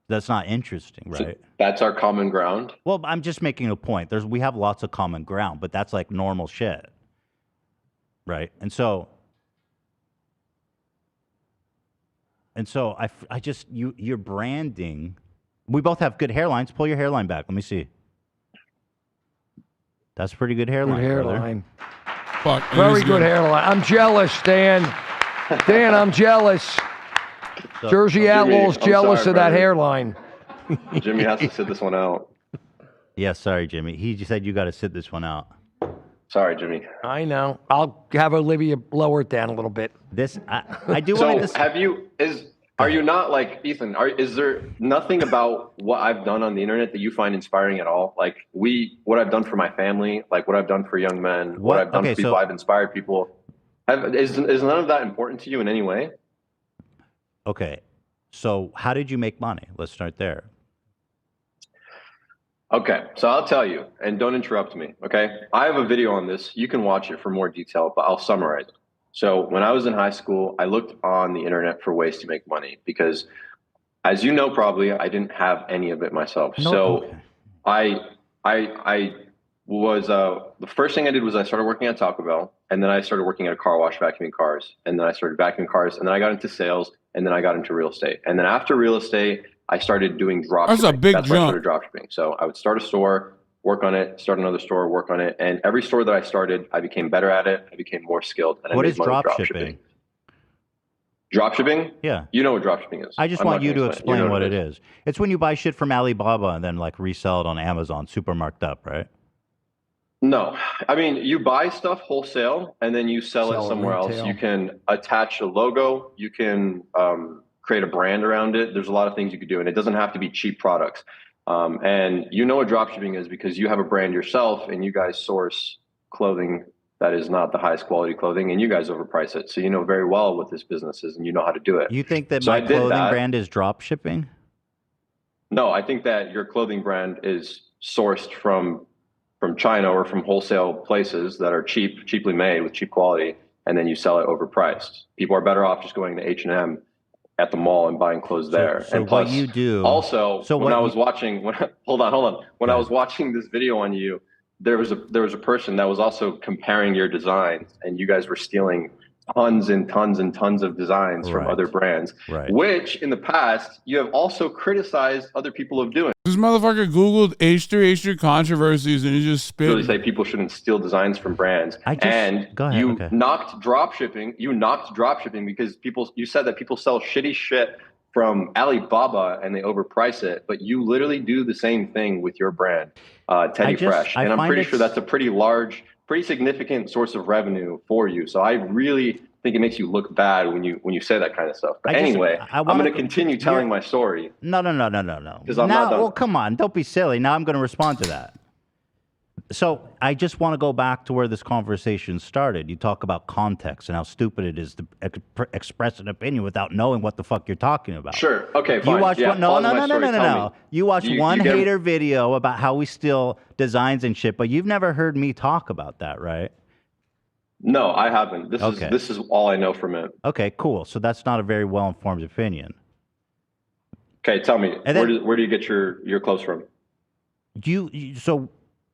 That's not interesting, right? So that's our common ground. Well, I'm just making a point. We have lots of common ground, but that's like normal shit, right? And so I just your branding. We both have good hairlines. Pull your hairline back. Let me see. That's pretty good hairline. Good hairline. Fuck, Very good hairline. I'm jealous, Dan. Dan, I'm jealous. So, Jersey Outlaw's jealous of that hairline. Jimmy has to sit this one out. Yeah, sorry, Jimmy. He just said you got to sit this one out. Sorry, Jimmy. I know. I'll have Olivia lower it down a little bit. I do want to. Are you not like Ethan? Is there nothing about what I've done on the internet that you find inspiring at all? Like what I've done for my family, like what I've done for young men, what I've done for people, I've inspired people. Is none of that important to you in any way? Okay, so how did you make money? Let's start there. Okay, so I'll tell you, and don't interrupt me, okay? I have a video on this. You can watch it for more detail, but I'll summarize it. So when I was in high school, I looked on the internet for ways to make money because, as you know, probably I didn't have any of it myself. No, so okay. I was the first thing I did was I started working at Taco Bell, and then I started working at a car wash vacuuming cars, and then I started vacuuming cars, and then I got into sales, and then I got into real estate, and then after real estate, I started doing dropshipping. That's a big That's where I jump. started dropshipping. So I would start a store, work on it, start another store, work on it, and every store that I started, I became better at it. I became more skilled, and What I is made money dropshipping? Dropshipping? Yeah. You know what dropshipping is. I just I'm want not you gonna to explain. explain what it is. It's when you buy shit from Alibaba and then like resell it on Amazon, super marked up, right? No, I mean, you buy stuff wholesale and then you sell it somewhere else. retail. You can attach a logo. You can create a brand around it. There's a lot of things you could do, and it doesn't have to be cheap products. And you know what dropshipping is because you have a brand yourself and you guys source clothing that is not the highest quality clothing and you guys overprice it. So you know very well what this business is and you know how to do it. You think that So my I did clothing that. brand is drop shipping? No, I think that your clothing brand is sourced from China or from wholesale places that are cheaply made with cheap quality, and then you sell it overpriced. People are better off just going to H&M at the mall and buying clothes there. So and plus, what you do also, when I was watching, hold on. When I was watching this video on you, there was a person that was also comparing your designs, and you guys were stealing tons and tons and tons of designs from other brands, which in the past you have also criticized other people of doing. This motherfucker Googled H3 controversies and he just spit. Really say people shouldn't steal designs from brands. Knocked drop shipping. You knocked drop shipping because you said that people sell shitty shit from Alibaba and they overprice it, but you literally do the same thing with your brand, Teddy Fresh. And I'm pretty sure that's a pretty significant source of revenue for you. So I really think it makes you look bad when you say that kind of stuff. But anyway, I'm going to continue telling my story. No. Because I'm not done. Well, come on. Don't be silly. Now I'm going to respond to that. So I just want to go back to where this conversation started. You talk about context and how stupid it is to express an opinion without knowing what the fuck you're talking about. Sure. Okay, fine. You watch no. You watch one get hater video about how we steal designs and shit, but you've never heard me talk about that, right? No, I haven't. This is all I know from it. Okay, cool. So that's not a very well-informed opinion. Okay, tell me, where do you get your clothes from?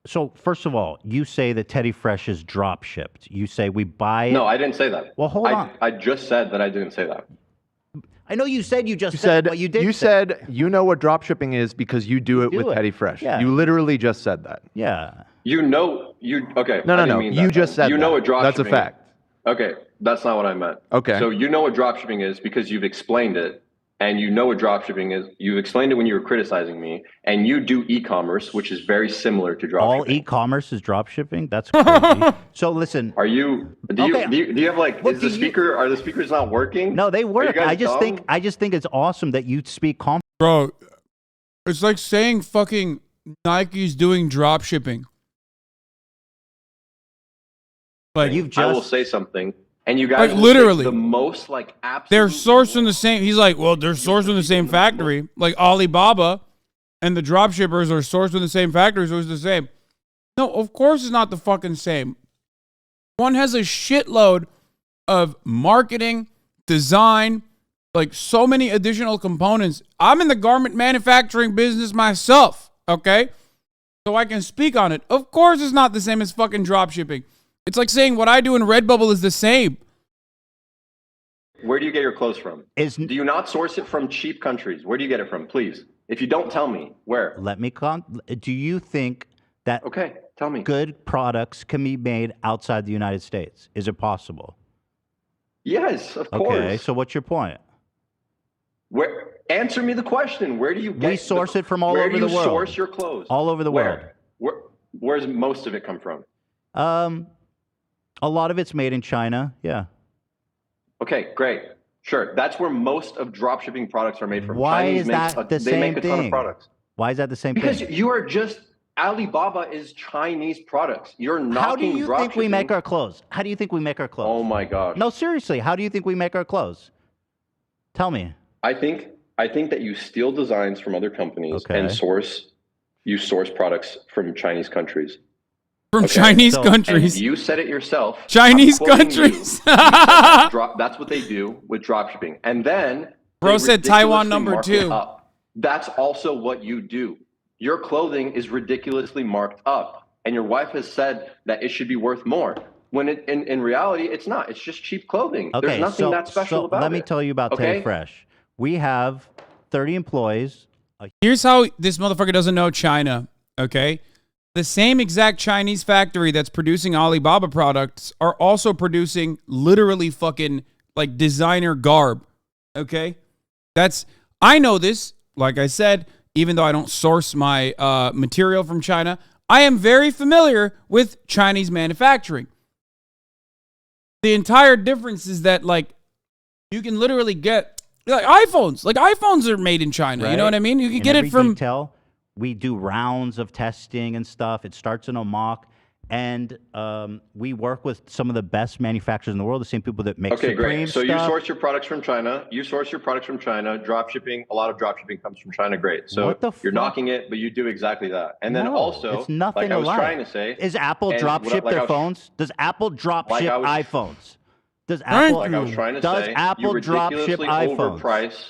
So first of all, you say that Teddy Fresh is drop shipped. You say we buy it. No, I didn't say that. Well, hold on. I just said that I didn't say that. I know you said you said what you did. You said you know what drop shipping is because you do it with Teddy Fresh. Yeah. You literally just said that. Yeah. Okay. No. You just said you know what drop That's shipping. a fact. Okay, that's not what I meant. Okay. So you know what drop shipping is because you've explained it, and you know what drop shipping is. You explained it when you were criticizing me, and you do e-commerce, which is very similar to drop shipping. All e-commerce is drop shipping? That's crazy. So listen. Do you have are the speakers not working? No, they work. I just think it's awesome that you speak confidently. Bro, it's like saying fucking Nike's doing drop shipping. Like I will say something, and you guys literally the most absolute. They're sourced from the same. He's like, well, they're sourced from the same factory, like Alibaba, and the drop shippers are sourced from the same factory, so it's the same. No, of course it's not the fucking same. One has a shitload of marketing, design, like so many additional components. I'm in the garment manufacturing business myself, okay? So I can speak on it. Of course it's not the same as fucking drop shipping. It's like saying what I do in Redbubble is the same. Where do you get your clothes from? Do you not source it from cheap countries? Where do you get it from, please? If you don't tell me, where? Do you think that tell me. Good products can be made outside the United States? Is it possible? Yes, of course. Okay, so what's your point? Answer me the question. Where do you get We source it from all over the world. Where do you source your clothes? All over the world. Where's most of it come from? A lot of it's made in China, yeah. Okay, great. Sure. That's where most of dropshipping products are made from. Why is that the same thing? They make a ton of products. Why is that the same thing? Because you are just Alibaba is Chinese products. You're knocking How do you think we dropshipping. make our clothes? How do you think we make our clothes? Oh my gosh. No, seriously, how do you think we make our clothes? Tell me. I think that you steal designs from other companies and you source products from Chinese countries. From Chinese countries. And you said it yourself. Chinese countries. That's what they do with dropshipping. And then Bro said Taiwan number ridiculously 2. mark it up. That's also what you do. Your clothing is ridiculously marked up. And your wife has said that it should be worth more. When in reality, it's not. It's just cheap clothing. Okay, There's nothing that special about it. Let me tell you about Teddy Fresh. We have 30 employees. Here's how this motherfucker doesn't know China, okay? The same exact Chinese factory that's producing Alibaba products are also producing literally fucking like designer garb, okay? I know this, like I said, even though I don't source my material from China, I am very familiar with Chinese manufacturing. The entire difference is that like you can literally get like iPhones. Like iPhones are made in China. Right. You know what I mean? You can get it from detail. we do rounds of testing and stuff. It starts in a mock. And we work with some of the best manufacturers in the world, the same people that make Supreme great. So stuff. you source your products from China. Drop shipping, a lot of drop shipping comes from China. Great. So you're knocking it, but you do exactly that. And then also, it's nothing like I was trying to say, is Apple drop ship their phones? Does Apple drop ship iPhones? Does Apple? Like I was trying to does say, Apple drop ship iPhones?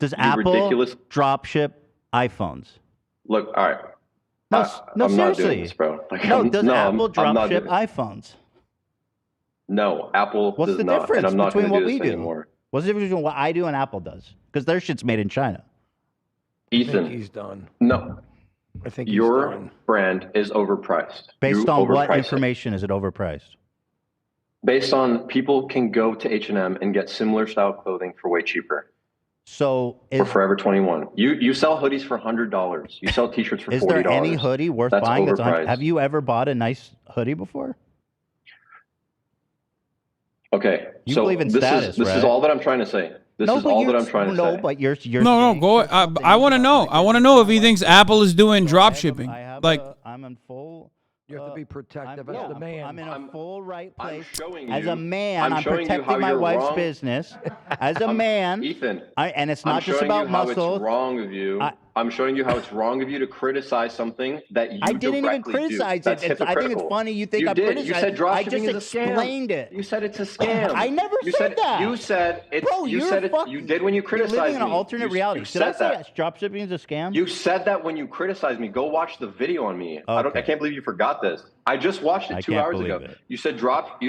Does Apple drop ship iPhones? Look, all right. No, I'm seriously. not doing this, bro. Like, does Apple drop ship iPhones? No, Apple What's does the not. difference And I'm not between what do we do? anymore. What's the difference between what I do and Apple does? Because their shit's made in China. Ethan, I think he's done. No. I think he's your done. brand is overpriced. Based on what information is it overpriced? Based on people can go to H&M and get similar style clothing for way cheaper. So for Forever 21. You sell hoodies for $100. You sell t-shirts for $40. Is there any hoodie worth buying? Overpriced. Have you ever bought a nice hoodie before? Okay. You believe in status, this is all that I'm trying to say. This is all that I'm trying to say. No, but you're go. I want to know. I want to know if he thinks Apple is doing drop shipping. I'm in full. You have to be protective as the man. I'm in a full right place. Showing as you, a man, I'm showing protecting you how my you're wife's wrong. business. As a man, Ethan, and it's not I'm just showing about you how muscle. It's wrong of you. I'm showing you how it's wrong of you to criticize something that you I didn't even criticize it. I think it's funny you think I'm criticizing. You said drop shipping is a scam. I just explained it. You said it's a scam. I never said that. You said it's. Bro, you said it. You did when you criticized me. You're living in an alternate reality. Did I say that drop shipping is a scam? You said that when you criticized me. Go watch the video on me. Okay. I can't believe you forgot this. I just watched it 2 hours ago. You said drop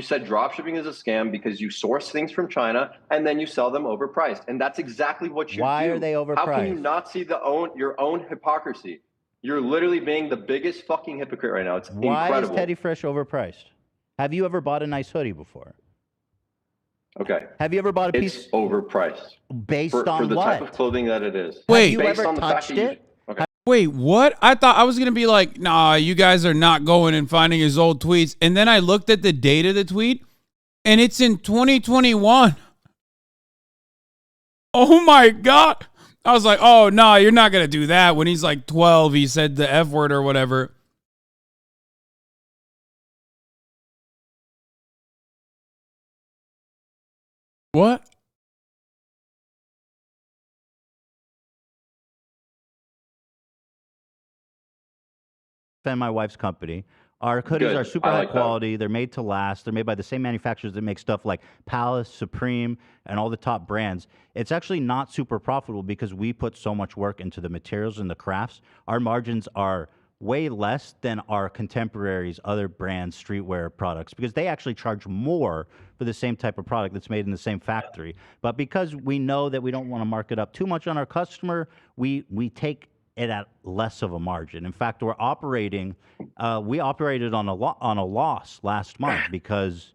shipping is a scam because you source things from China and then you sell them overpriced. And that's exactly what you do. Why are they overpriced? How can you not see your own hypocrisy? You're literally being the biggest fucking hypocrite right now. It's incredible. Why is Teddy Fresh overpriced? Have you ever bought a nice hoodie before? Okay. Have you ever bought a piece? It's overpriced. Based on for the what? type of clothing that it is. Wait. Have you ever touched it? Okay. Wait, what? I thought I was going to be like, nah, you guys are not going and finding his old tweets. And then I looked at the date of the tweet, and it's in 2021. Oh, my God. I was like, oh, no, you're not going to do that. When he's like 12, he said the F word or whatever. What? And my wife's company. Our hoodies are super high quality. They're made to last. They're made by the same manufacturers that make stuff like Palace, Supreme, and all the top brands. It's actually not super profitable because we put so much work into the materials and the crafts. Our margins are way less than our contemporaries, other brands, streetwear products, because they actually charge more for the same type of product that's made in the same factory. But because we know that we don't want to mark it up too much on our customer, we take it at less of a margin. In fact, we operated on a loss last month because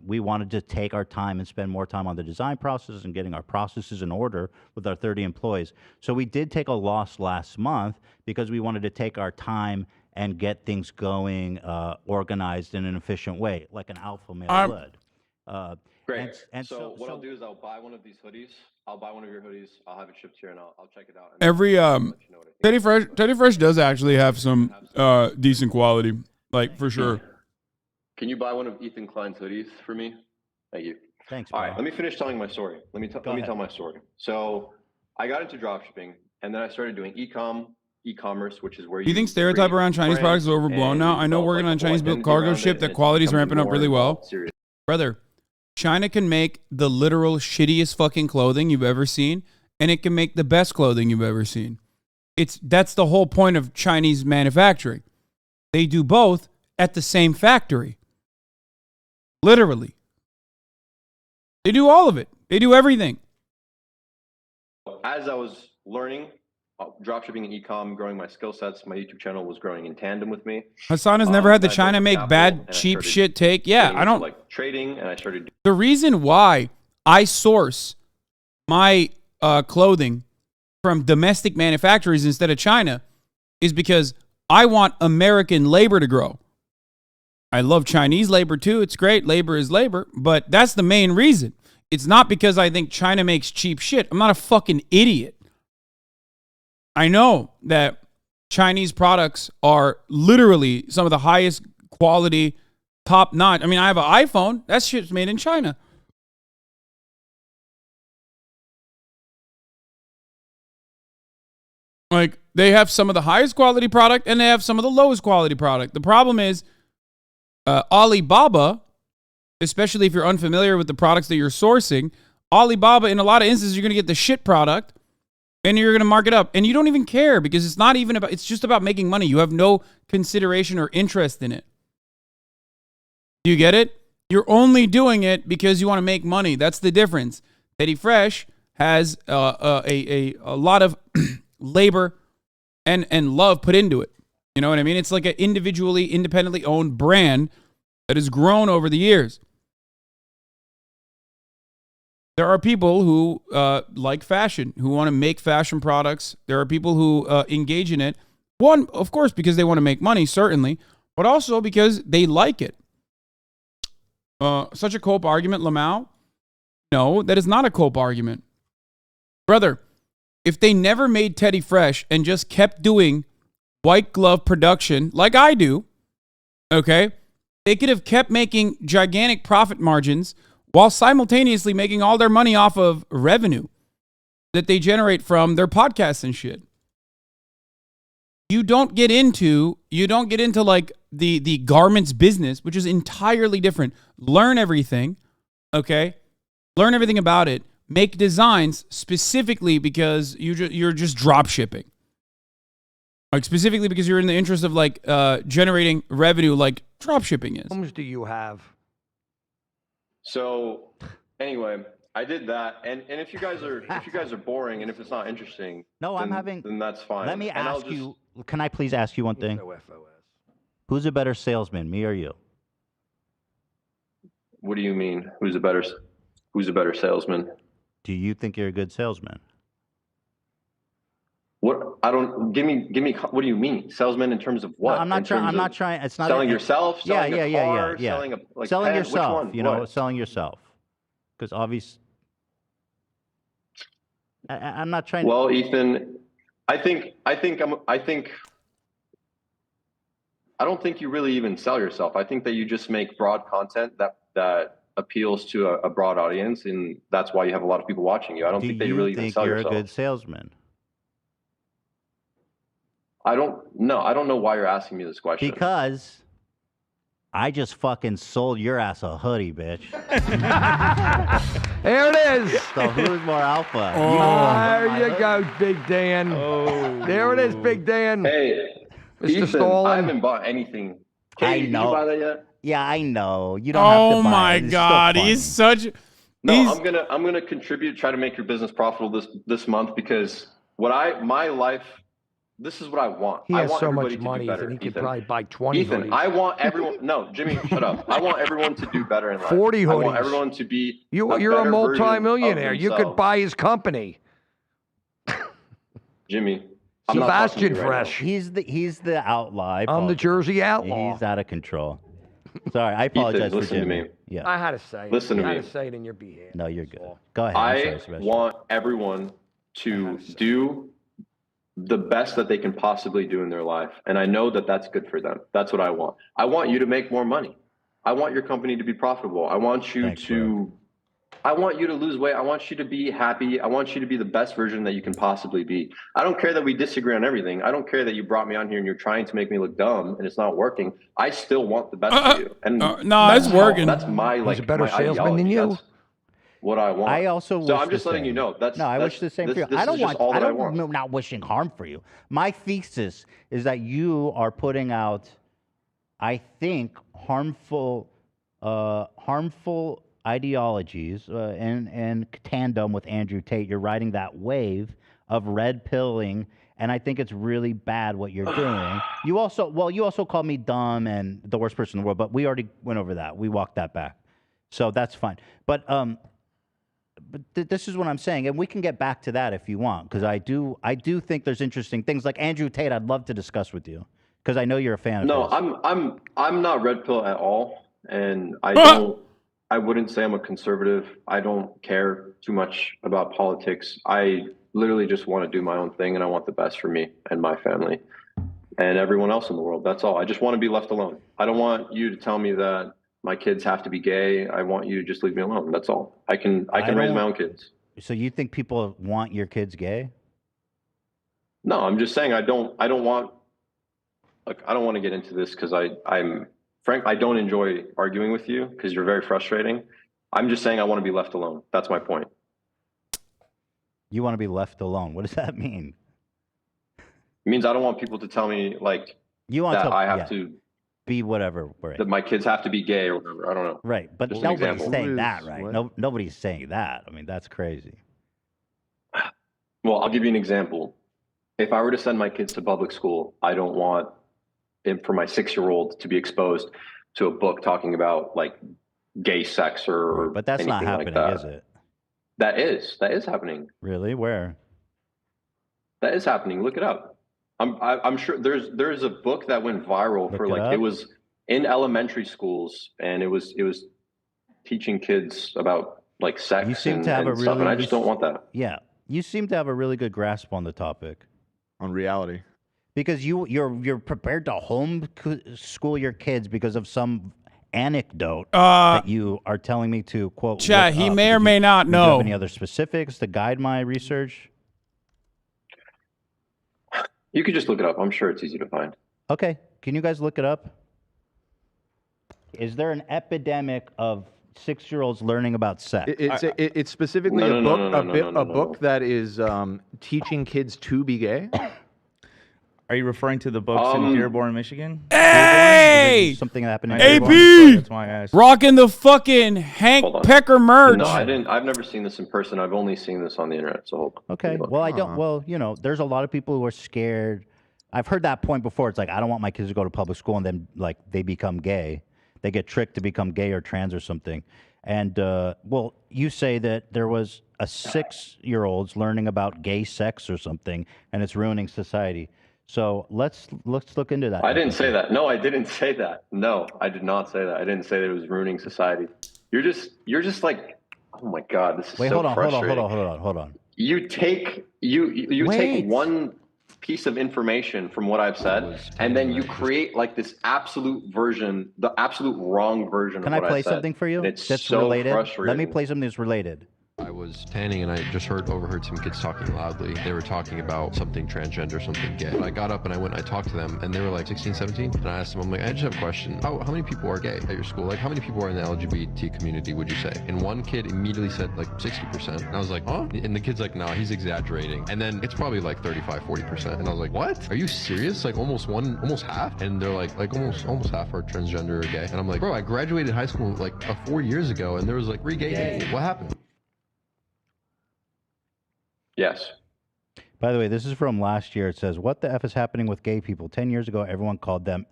we wanted to take our time and spend more time on the design process and getting our processes in order with our 30 employees. So we did take a loss last month because we wanted to take our time and get things going, organized in an efficient way, like an alpha male would. Great. So what I'll do is I'll buy one of these hoodies. I'll buy one of your hoodies. I'll have it shipped here, and I'll check it out. Teddy Fresh does actually have some decent quality, like for sure. Can you buy one of Ethan Klein's hoodies for me? Thank you. Thanks. All right, let me finish telling my story. Let me tell my story. So I got into dropshipping, and then I started doing e-commerce, which is where you think stereotype around Chinese products is overblown now? I know working on a Chinese-built cargo ship that quality's ramping up really well. Brother, China can make the literal shittiest fucking clothing you've ever seen, and it can make the best clothing you've ever seen. That's the whole point of Chinese manufacturing. They do both at the same factory. Literally. They do all of it. They do everything. As I was learning dropshipping and e-com, growing my skill sets, my YouTube channel was growing in tandem with me. Hassan has never had the China make bad, cheap shit take. Yeah, I don't like trading, and I started. The reason why I source my clothing from domestic manufacturers instead of China is because I want American labor to grow. I love Chinese labor too. It's great. Labor is labor, but that's the main reason. It's not because I think China makes cheap shit. I'm not a fucking idiot. I know that Chinese products are literally some of the highest quality, top notch. I mean, I have an iPhone. That shit's made in China. Like, they have some of the highest quality product and they have some of the lowest quality product. The problem is Alibaba, especially if you're unfamiliar with the products that you're sourcing, Alibaba, in a lot of instances, you're going to get the shit product and you're going to mark it up. And you don't even care because it's not even about, it's just about making money. You have no consideration or interest in it. Do you get it? You're only doing it because you want to make money. That's the difference. Teddy Fresh has a lot of labor and love put into it. You know what I mean? It's like an independently owned brand that has grown over the years. There are people who like fashion, who want to make fashion products. There are people who engage in it. One, of course, because they want to make money, certainly, but also because they like it. Such a cope argument, Lamau? No, that is not a cope argument. Brother, if they never made Teddy Fresh and just kept doing white glove production like I do, okay, they could have kept making gigantic profit margins while simultaneously making all their money off of revenue that they generate from their podcasts and shit. You don't get into like the garments business, which is entirely different. Learn everything, okay? Learn everything about it. Make designs specifically because you're just drop shipping. Like specifically because you're in the interest of like generating revenue like drop shipping is. How much do you have? So anyway, I did that, and if you guys are boring and if it's not interesting, then that's fine. Let me ask you. Can I please ask you one thing? Who's a better salesman, me or you? What do you mean? Who's a better salesman? Do you think you're a good salesman? What? I don't. Give me. What do you mean, salesman? In terms of what? No, I'm not trying. It's not selling yourself. Selling yeah. Selling selling pen? yourself. Which one? You know, what? selling yourself. Because obviously, I'm not trying. Well, Ethan, I don't think you really even sell yourself. I think that you just make broad content that appeals to a broad audience, and that's why you have a lot of people watching you. I don't think that you really even sell yourself. Do you think you're a good salesman? I don't know why you're asking me this question. Because I just fucking sold your ass a hoodie, bitch. There it is. So who's more alpha? There you go, Big Dan. Oh. There it is, Big Dan. Hey, Mr. Ethan, Stalin. I haven't bought anything. Katie, I know. Did you buy that yet? Yeah, I know. You don't have to buy it. Oh my It's God, still he's funny. such. No, I'm gonna contribute, try to make your business profitable this month because my life. This is what I want. He I has want so everybody much to money do better. that he could Ethan. probably buy 20 Ethan, hoodies. I want everyone. No, Jimmy, shut up. I want everyone to do better in life. 40 I want hoodies. everyone to be. You're a better version multi-millionaire. of You could themselves. buy his company. Jimmy, I'm not talking to Sebasian you right Fresh. He's the outlier. I'm the Jersey outlaw. He's out of control. Sorry, I apologize for listen to Jimmy. me. Yeah. I had to say it. Listen to I me. had to say it in your behalf. No, you're good. That's all. Go ahead. I'm I sorry, Sebastian. want everyone to do the best that they can possibly do in their life. And I know that that's good for them. That's what I want. I want you to make more money. I want your company to be profitable. I want you I want you to lose weight. I want you to be happy. I want you to be the best version that you can possibly be. I don't care that we disagree on everything. I don't care that you brought me on here and you're trying to make me look dumb and it's not working. I still want the best for you. And no, it's working. That's my He's a better salesman than you. That's what I want. I also so wish I'm just the letting you same. know. I wish the same for you. This I don't is just all want. that I I want. don't. Not wishing harm for you. My thesis is that you are putting out, I think, harmful ideologies in tandem with Andrew Tate. You're riding that wave of red pilling, and I think it's really bad what you're doing. You also called me dumb and the worst person in the world, but we already went over that. We walked that back. So that's fine. But this is what I'm saying, and we can get back to that if you want, because I do think there's interesting things like Andrew Tate. I'd love to discuss with you because I know you're a fan of his. No, I'm not red pill at all, and I wouldn't say I'm a conservative. I don't care too much about politics. I literally just want to do my own thing, and I want the best for me and my family. and everyone else in the world. That's all. I just want to be left alone. I don't want you to tell me that my kids have to be gay. I want you to just leave me alone. That's all. I can raise my own kids. So you think people want your kids gay? No, I'm just saying I don't want to get into this because I'm Frank, I don't enjoy arguing with you because you're very frustrating. I'm just saying I want to be left alone. That's my point. You want to be left alone. What does that mean? It means I don't want people to tell me like you want that I have to be whatever. Right. That my kids have to be gay or whatever. I don't know. Right, but Just nobody's saying that, right? No, nobody's saying that. I mean, that's crazy. Well, I'll give you an example. If I were to send my kids to public school, I don't want for my 6-year-old to be exposed to a book talking about like gay sex or but that's not happening, like that. Is it? That is happening. Really? Where? That is happening. Look it up. I'm sure there's a book that went viral for like it was in elementary schools and it was teaching kids about like sex. You seem to have a stuff, and I just don't want that. Yeah, you seem to have a really good grasp on the topic, on reality, because you're prepared to homeschool your kids because of some anecdote that you are telling me to quote. Chat. He may or may not know. Do you have any other specifics to guide my research? You could just look it up. I'm sure it's easy to find. Okay. Can you guys look it up? Is there an epidemic of 6-year-olds learning about sex? It's specifically a book that is teaching kids to be gay. Are you referring to the books in Dearborn, Michigan? Hey! Something happened in AP! That's why I asked. Rocking the fucking Hank Pecker merch. No, I didn't. I've never seen this in person. I've only seen this on the internet. So hold on. Okay. Well, I don't. Well, you know, there's a lot of people who are scared. I've heard that point before. It's like I don't want my kids to go to public school and then like they become gay. They get tricked to become gay or trans or something. And well, you say that there was a 6-year-old's learning about gay sex or something, and it's ruining society. So let's look into that. I didn't say that. No, I didn't say that. No, I did not say that. I didn't say that it was ruining society. You're just like, oh my God, this is so frustrating. Hold on. You take one piece of information from what I've said, and then you create like this absolute version, the absolute wrong version of what I said. Can I play something for you? It's that's so related. frustrating. Let me play something that's related. I was tanning and I just overheard some kids talking loudly. They were talking about something transgender, something gay. I got up and I went and I talked to them and they were like 16, 17. And I asked them, I'm like, I just have a question. How many people are gay at your school? Like how many people are in the LGBT community, would you say? And one kid immediately said like 60%. And I was like, huh? And the kid's like, no, he's exaggerating. And then it's probably like 35, 40%. And I was like, what? Are you serious? Like almost half? And they're like almost half are transgender or gay. And I'm like, bro, I graduated high school like 4 years ago and there was like 3 gay people. What happened? Yes. By the way, this is from last year. It says, what the F is happening with gay people? 10 years ago, everyone called them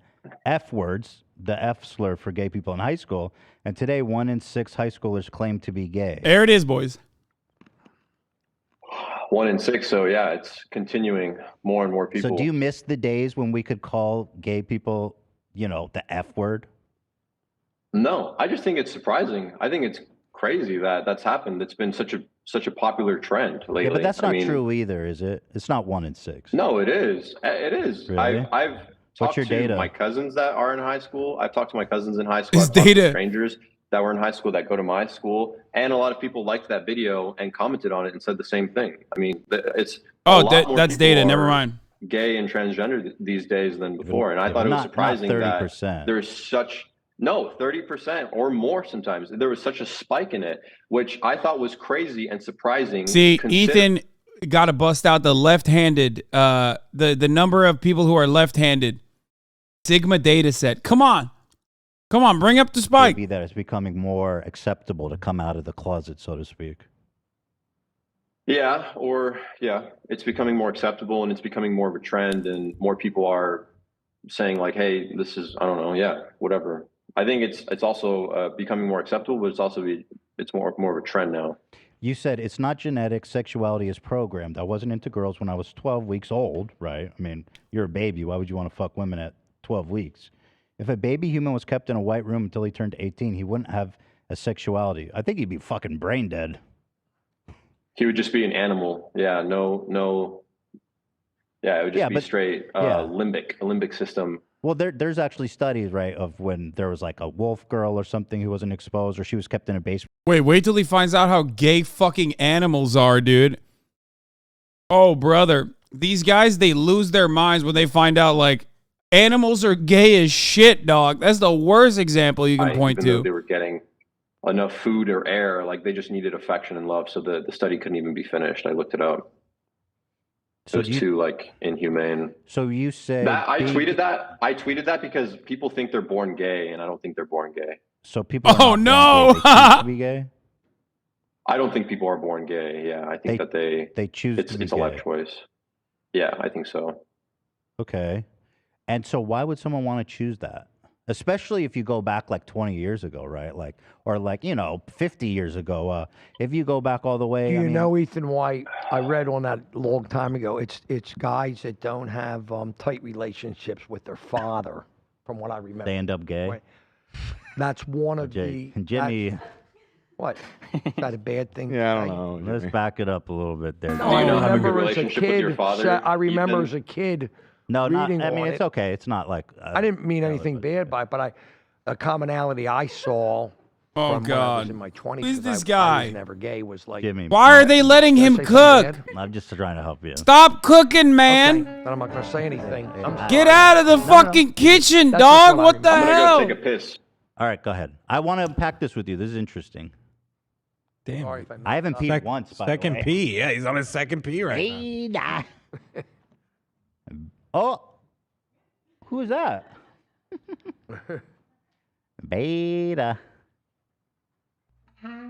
F words, the F slur for gay people in high school. And today, 1 in 6 high schoolers claim to be gay. There it is, boys. 1 in 6. So yeah, it's continuing. More and more people. So do you miss the days when we could call gay people, you know, the F word? No, I just think it's surprising. I think it's crazy that that's happened. It's been such a popular trend lately. Yeah, but that's not true either, is it? It's not 1 in 6. No, it is. It is. Really? I've What's talked your to data? my cousins that are in high school. I've talked to my cousins in high school. His I've talked data. to strangers that were in high school that go to my school, and a lot of people liked that video and commented on it and said the same thing. I mean, it's that's data. Never mind. Gay and transgender these days than before, and I thought it was surprising that there's such. No, 30% or more sometimes. There was such a spike in it, which I thought was crazy and surprising. See, Ethan got to bust out the left-handed, the number of people who are left-handed. Sigma data set. Come on, bring up the spike. Maybe that it's becoming more acceptable to come out of the closet, so to speak. Yeah, it's becoming more acceptable and it's becoming more of a trend, and more people are saying like, hey, this is, I don't know, whatever. I think it's also becoming more acceptable, but it's more of a trend now. You said it's not genetic, sexuality is programmed. I wasn't into girls when I was 12 weeks old, right? I mean, you're a baby. Why would you want to fuck women at 12 weeks? If a baby human was kept in a white room until he turned 18, he wouldn't have a sexuality. I think he'd be fucking brain dead. He would just be an animal. Yeah, no Yeah, it would just be but straight yeah. limbic system. Well, there's actually studies, right, of when there was like a wolf girl or something who wasn't exposed, or she was kept in a basement. Wait till he finds out how gay fucking animals are, dude. Oh, brother. These guys, they lose their minds when they find out, like, animals are gay as shit, dog. That's the worst example you can point even to. Though they were getting enough food or air, like they just needed affection and love, so the study couldn't even be finished. I looked it up. So it was too like inhumane. So you say that I tweeted that because people think they're born gay, and I don't think they're born gay. So people are not born gay. They choose to be gay? I don't think people are born gay. Yeah, I think that they choose to be it's a life choice. Yeah, I think so. Okay. And so why would someone want to choose that? Especially if you go back like 20 years ago, right? Like, or like, 50 years ago. If you go back all the way. Do you know, Ethan, why I read on that a long time ago? It's guys that don't have tight relationships with their father, from what I remember. They end up gay? Right. That's one of the... Jimmy... What? Is that a bad thing? Yeah, I don't know. Let's back it up a little bit there. No, I remember as a kid. I remember as a kid. No, not. reading I mean, on it's it. okay. It's not like. I didn't mean anything bad by it, but a commonality I saw. Oh, from when I was God. in my 20s. Who's 'cause this I guy? was never gay. Was like. Jimmy. Why are they letting Did I him say cook? something bad? I'm just trying to help you. Stop cooking, man. Okay, then I'm not gonna say anything. Get out of the fucking kitchen, That's dog. just What the I'm gonna hell? go take a piss. All right, go ahead. I want to unpack this with you. This is interesting. Damn. Sorry if I I haven't peed once. By the Second way. pee. Yeah, he's on his second pee right now. Oh, who is that? Beta.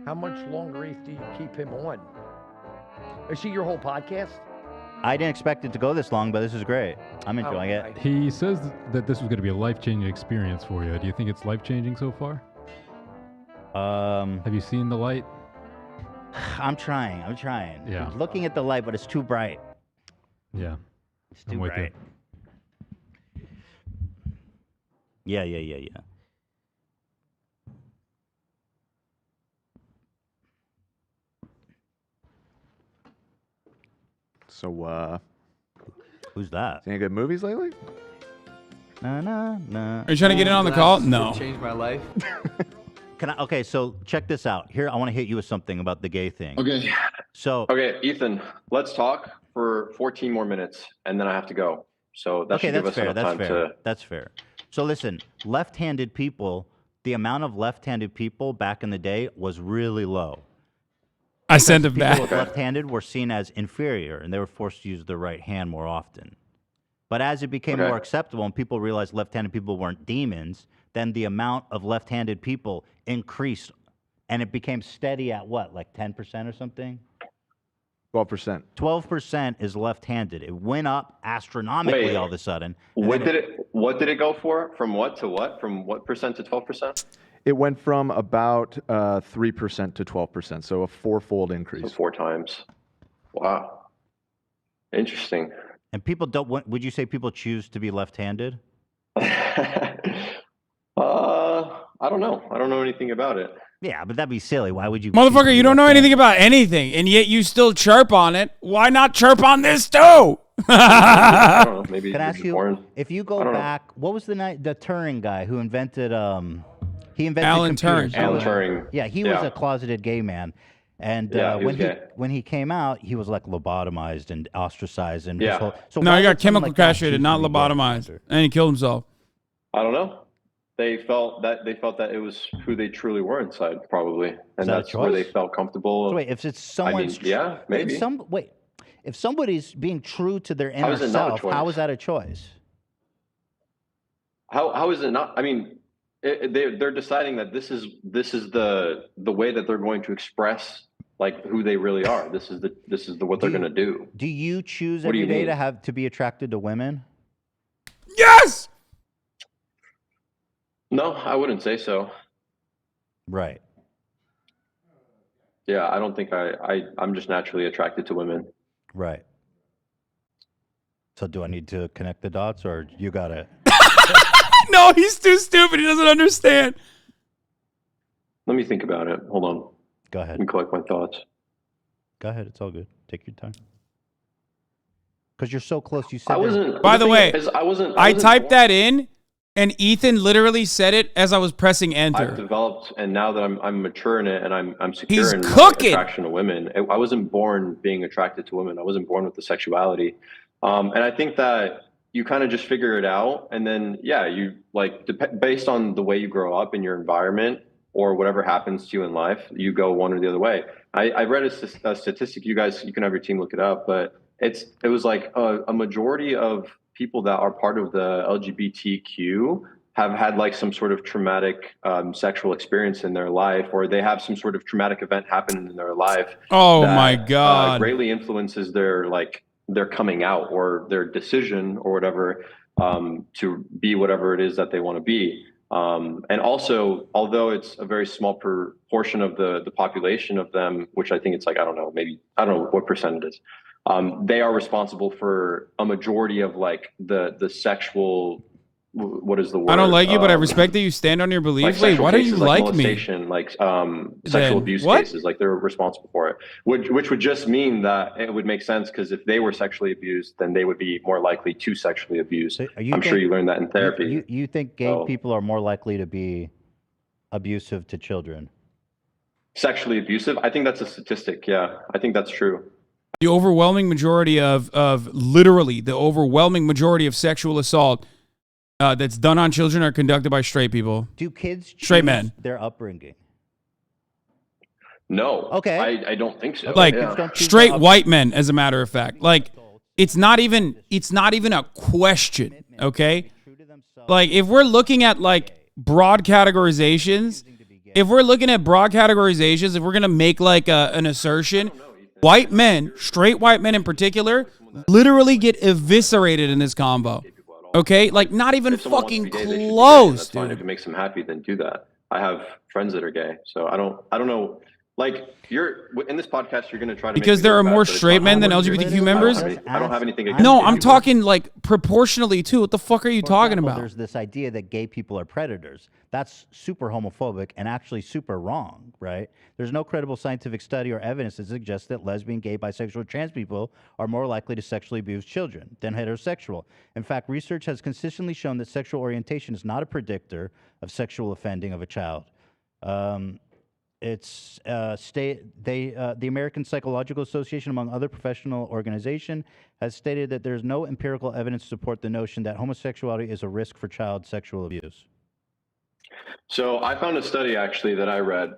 How much longer, Heath, do you keep him on? Is he your whole podcast? I didn't expect it to go this long, but this is great. I'm enjoying it. He says that this was going to be a life-changing experience for you. Do you think it's life-changing so far? Have you seen the light? I'm trying. Yeah. I'm looking at the light, but it's too bright. Yeah. It's too I'm with bright. Yeah. So, who's that? Any good movies lately? Nah. Are you trying to get in on the call? No. Changed my life. Okay, so check this out. Here, I want to hit you with something about the gay thing. Okay. So. Okay, Ethan, let's talk for 14 more minutes, and then I have to go. So that should give us enough time to. That's fair. So listen, left-handed people, the amount of left-handed people back in the day was really low. I sent it back. People left-handed were seen as inferior, and they were forced to use their right hand more often. But as it became more acceptable and people realized left-handed people weren't demons, then the amount of left-handed people increased, and it became steady at what, like 10% or something? 12%. 12% is left-handed. It went up astronomically all of a sudden. What did it go for? From what to what? From what percent to 12%? It went from about 3% to 12%, so a fourfold increase. So 4 times. Wow. Interesting. And people don't. Would you say people choose to be left-handed? I don't know. I don't know anything about it. Yeah, but that'd be silly. Why would you? Motherfucker, you don't know anything about anything, and yet you still chirp on it. Why not chirp on this too? I don't know. Maybe Can I ask you, if you go back, what was the Turing guy who invented? He invented Alan computers. Turing. Alan Turing. Yeah, he was a closeted gay man, and when he came out, he was like lobotomized and ostracized and his whole, so no, why he got would someone chemical like that castrated, choose not to be gay? lobotomized, and he killed himself. I don't know. They felt that it was who they truly were inside, probably, and that's where they felt comfortable. So wait, if it's someone's, yeah, maybe. If somebody's being true to their How inner is it not a self, choice? how is that a choice? How is it not? I mean, they're deciding that this is the way that they're going to express like who they really are. This is what they're going to do. Do you choose What do every you day mean? to be attracted to women? Yes. No, I wouldn't say so. Right. Yeah, I don't think I'm just naturally attracted to women. Right. So do I need to connect the dots, or you got it? No, he's too stupid. He doesn't understand. Let me think about it. Hold on. Go ahead. And collect my thoughts. Go ahead. It's all good. Take your time. Because you're so close. You said I wasn't. By the way, I typed born. that in, and Ethan literally said it as I was pressing enter. I've developed, and now that I'm mature in it, and I'm secure He's in my cooking. attraction to women. I wasn't born being attracted to women. I wasn't born with the sexuality, and I think that you kind of just figure it out, and then you like based on the way you grow up in your environment or whatever happens to you in life, you go one or the other way. I read a statistic. You guys, you can have your team look it up, but it was like a majority of people that are part of the LGBTQ have had like some sort of traumatic sexual experience in their life, or they have some sort of traumatic event happen in their life. Oh that, my God. Greatly influences their coming out or their decision or whatever to be whatever it is that they want to be. And also, although it's a very small proportion of the population of them, which I think it's like, I don't know what percent it is. They are responsible for a majority of like the sexual, what is the word? I don't like you, but I respect that you stand on your belief. Wait, why don't you like me? Like sexual abuse cases, like they're responsible for it, which would just mean that it would make sense because if they were sexually abused, then they would be more likely to sexually abuse. I'm sure you learned that in therapy. You think gay people are more likely to be abusive to children? Sexually abusive? I think that's a statistic. Yeah, I think that's true. The overwhelming majority of literally the overwhelming majority of sexual assault that's done on children are conducted by straight people. Do kids straight men their upbringing? No. Okay. I don't think so. Like straight white men, as a matter of fact. Like it's not even a question. Okay. Like if we're looking at like broad categorizations, if we're gonna make like an assertion, white men, straight white men in particular, literally get eviscerated in this combo. Okay, like not even fucking close, that's fine. If it makes them happy, then do that. I have friends that are gay, so I don't know. Like you're in this podcast, you're gonna try to because there are more straight men than LGBTQ members. I don't have anything against. No, I'm talking like proportionally too. What the fuck are you talking about? There's this idea that gay people are predators. That's super homophobic and actually super wrong, right? There's no credible scientific study or evidence that suggests that lesbian, gay, bisexual, or trans people are more likely to sexually abuse children than heterosexual. In fact, research has consistently shown that sexual orientation is not a predictor of sexual offending of a child. The American Psychological Association, among other professional organizations, has stated that there's no empirical evidence to support the notion that homosexuality is a risk for child sexual abuse. So I found a study actually that I read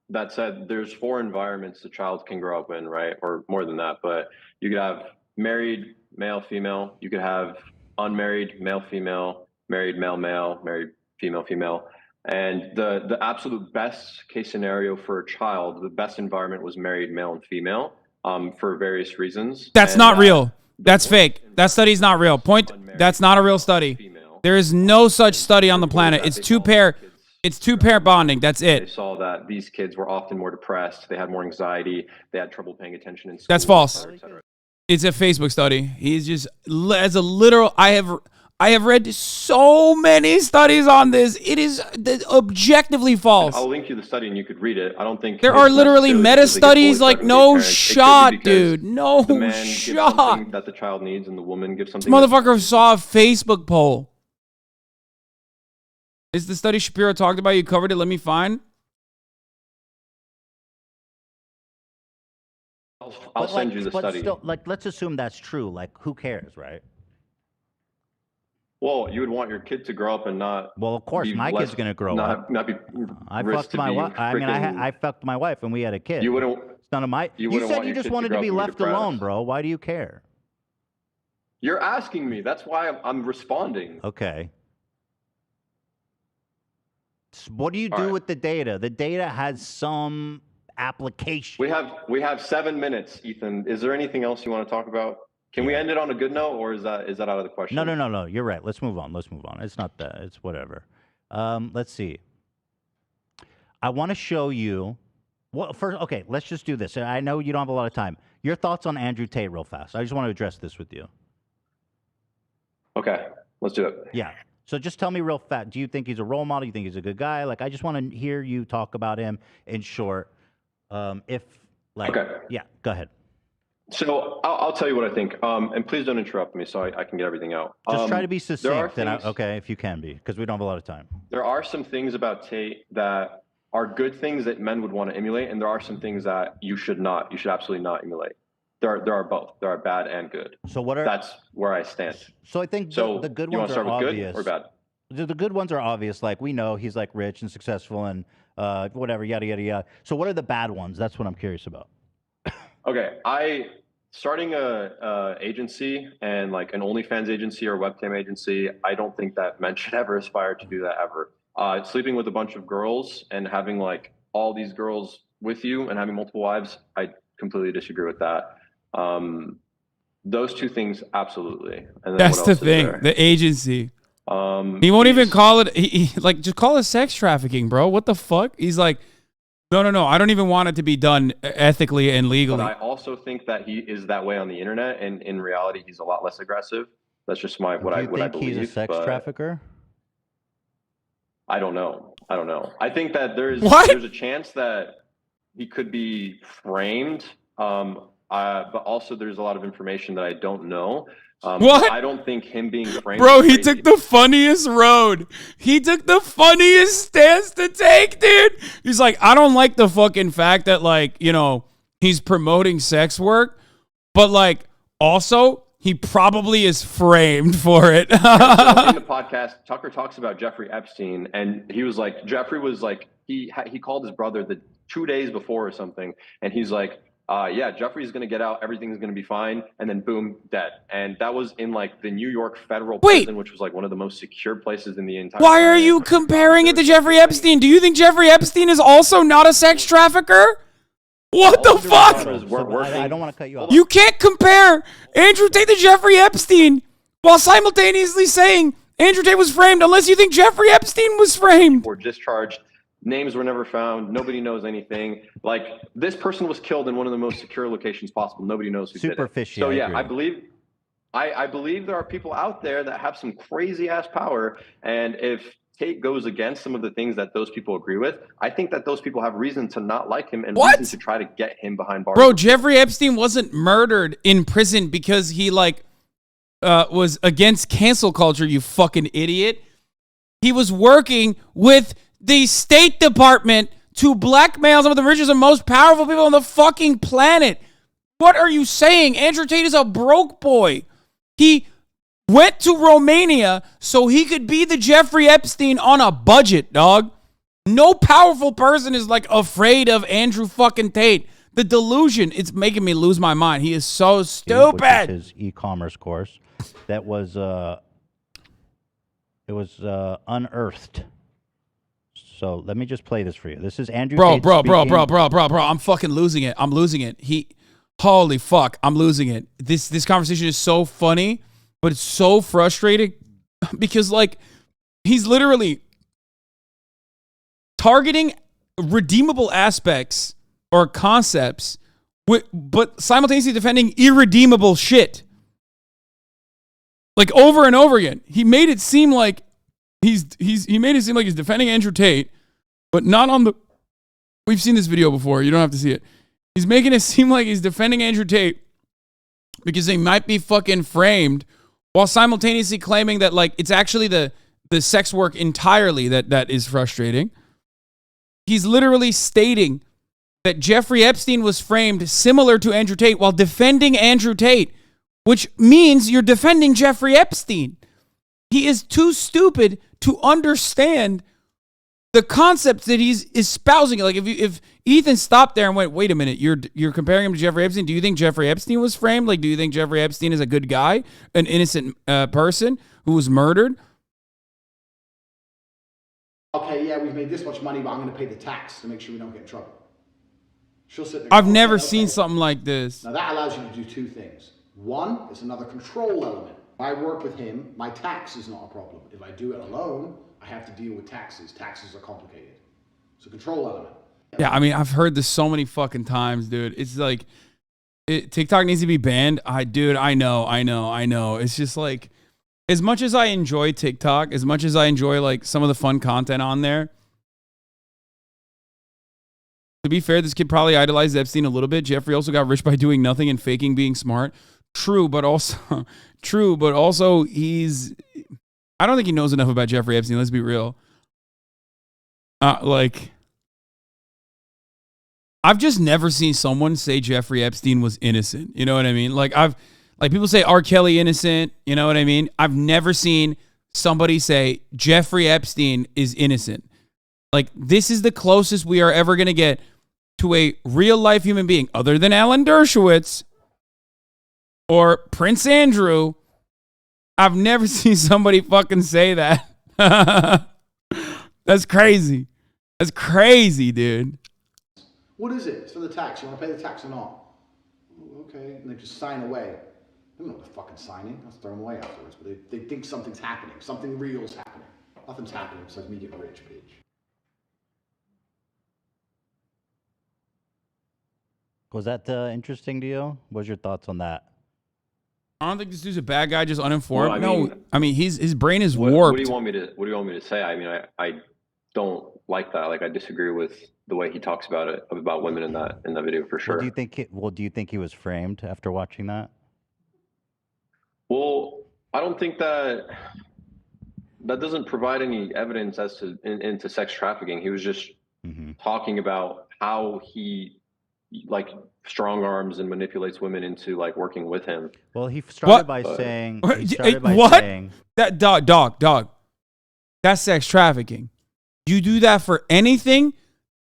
that said there's 4 environments the child can grow up in, right? Or more than that, but you could have married male, female. You could have unmarried male, female, married male, male, married female, female. And the absolute best case scenario for a child, the best environment was married male and female for various reasons. That's not real. That's fake. That study's not real. That's not a real study. There is no such study on the planet. It's two-pair bonding. That's it. They saw that these kids were often more depressed. They had more anxiety. They had trouble paying attention in school. That's false. Et cetera. It's a Facebook study. He's just as a literal. I have read so many studies on this. It is objectively false. I'll link you the study and you could read it. I don't think there are literally meta studies. Like no shot, dude. No the man shot. Gives something that the child needs, and the woman gives something. This motherfucker saw a Facebook poll. Is the study Shapiro talked about? You covered it. Let me find. I'll send you the study. Still, like, let's assume that's true. Like, who cares, right? Well, you would want your kid to grow up and not. Well, of course, my kid's gonna grow up. Not be. I fucked my wife. I mean, I fucked my wife, and we had a kid. You wouldn't. It's none of my. You said you just wanted to be left alone, bro. Why do you care? You're asking me. That's why I'm responding. Okay. What do you do with the data? The data has some application. We have 7 minutes, Ethan. Is there anything else you want to talk about? Can we end it on a good note, or is that out of the question? No. You're right. Let's move on. It's not that. It's whatever. Let's see. I want to show you. Well, first, okay. Let's just do this. I know you don't have a lot of time. Your thoughts on Andrew Tate, real fast. I just want to address this with you. Okay, let's do it. Yeah. So just tell me real fast. Do you think he's a role model? Do you think he's a good guy? Like, I just want to hear you talk about him in short. Okay. Yeah. Go ahead. So I'll tell you what I think. And please don't interrupt me so I can get everything out. Just try to be There are succinct. Okay, if you can be, because we don't have a lot of time. There are some things about Tate that are good things that men would want to emulate, and there are some things that you should not. You should absolutely not emulate. There are both. There are bad and good. So what are? That's where I stand. So I think So the good you ones want to are start with obvious. good or bad? The good ones are obvious. Like we know he's like rich and successful and whatever, yada yada yada. So what are the bad ones? That's what I'm curious about. Okay, starting a agency and like an OnlyFans agency or webcam agency. I don't think that men should ever aspire to do that ever. Sleeping with a bunch of girls and having like all these girls with you and having multiple wives, I completely disagree with that. Those two things, absolutely. And then That's what the else is thing. there? The agency. He won't even call it. Like just call it sex trafficking, bro. What the fuck? He's like, no. I don't even want it to be done ethically and legally. But I also think that he is that way on the internet, and in reality, he's a lot less aggressive. That's just what I believe. He's a sex trafficker? I don't know. I think that there's a chance that he could be framed. But also there's a lot of information that I don't know. What? I don't think him being framed. Bro, is he crazy. took the funniest road. He took the funniest stance to take, dude. He's like, I don't like the fucking fact that, like, you know, he's promoting sex work, but, like, also, he probably is framed for it. So in the podcast, Tucker talks about Jeffrey Epstein, and he was like, Jeffrey was like, he called his brother the 2 days before or something, and he's like, yeah, Jeffrey's going to get out. Everything's going to be fine. And then boom, dead. And that was in like the New York federal prison, which was like one of the most secure places in the entire Why are you comparing it to Jeffrey Epstein? Do you think Jeffrey Epstein is also not a sex trafficker? What the fuck? I don't want to cut you off. You can't compare Andrew Tate to Jeffrey Epstein while simultaneously saying Andrew Tate was framed unless you think Jeffrey Epstein was framed. Or discharged. Names were never found. Nobody knows anything. Like, this person was killed in one of the most secure locations possible. Nobody knows who did it. So yeah, I believe there are people out there that have some crazy ass power. And if Tate goes against some of the things that those people agree with, I think that those people have reason to not like him and reason to try to get him behind bars. Bro, Jeffrey Epstein wasn't murdered in prison because he was against cancel culture, you fucking idiot. He was working with the State Department to blackmail some of the richest and most powerful people on the fucking planet. What are you saying? Andrew Tate is a broke boy. He went to Romania so he could be the Jeffrey Epstein on a budget, dog. No powerful person is like afraid of Andrew fucking Tate. The delusion, it's making me lose my mind. He is so stupid. Which is his e-commerce course that was unearthed. So let me just play this for you. This is Andrew Tate Bro. I'm fucking losing it. I'm losing it. Holy fuck, I'm losing it. This conversation is so funny, but it's so frustrating because, like, he's literally targeting redeemable aspects or concepts, but simultaneously defending irredeemable shit. Like, over and over again. He made it seem like he's defending Andrew Tate, but not on the. We've seen this video before. You don't have to see it. He's making it seem like he's defending Andrew Tate because he might be fucking framed, while simultaneously claiming that, like, it's actually the sex work entirely that is frustrating. He's literally stating that Jeffrey Epstein was framed similar to Andrew Tate while defending Andrew Tate, which means you're defending Jeffrey Epstein. He is too stupid to understand the concepts that he's espousing. Like, if Ethan stopped there and went, wait a minute, you're comparing him to Jeffrey Epstein. Do you think Jeffrey Epstein was framed? Like, do you think Jeffrey Epstein is a good guy, an innocent person who was murdered? Okay, yeah, we've made this much money, but I'm going to pay the tax to make sure we don't get in trouble. She'll sit there. I've never seen something like this. Now that allows you to do two things. One, it's another control element. If I work with him, my tax is not a problem. If I do it alone, I have to deal with taxes. Taxes are complicated. It's a control element. Yeah, I mean, I've heard this so many fucking times, dude. It's like, TikTok needs to be banned. I know. It's just like, as much as I enjoy TikTok, as much as I enjoy like some of the fun content on there, To be fair, this kid probably idolized Epstein a little bit. Jeffrey also got rich by doing nothing and faking being smart. True, but also he's. I don't think he knows enough about Jeffrey Epstein. Let's be real. Like, I've just never seen someone say Jeffrey Epstein was innocent. You know what I mean? Like people say R. Kelly innocent. You know what I mean? I've never seen somebody say Jeffrey Epstein is innocent. Like, this is the closest we are ever going to get to a real life human being, other than Alan Dershowitz or Prince Andrew. I've never seen somebody fucking say that. That's crazy. That's crazy, dude. What is it? It's for the tax. You want to pay the tax or not? Okay. And they just sign away. They don't know what they're fucking signing. I'll throw them away afterwards. But they think something's happening. Something real's happening. Nothing's happening besides me getting rich, bitch. Was that interesting to you? What's your thoughts on that? I don't think this dude's a bad guy, just uninformed. Well, I mean, his brain is warped. What do you want me to say? I mean, I don't like that. Like, I disagree with the way he talks about it, about women in that video, for sure. Do you think he was framed after watching that? Well, I don't think that doesn't provide any evidence as to into sex trafficking. He was just talking about how he like strong arms and manipulates women into like working with him. Well, he started by saying that dog. That's sex trafficking. You do that for anything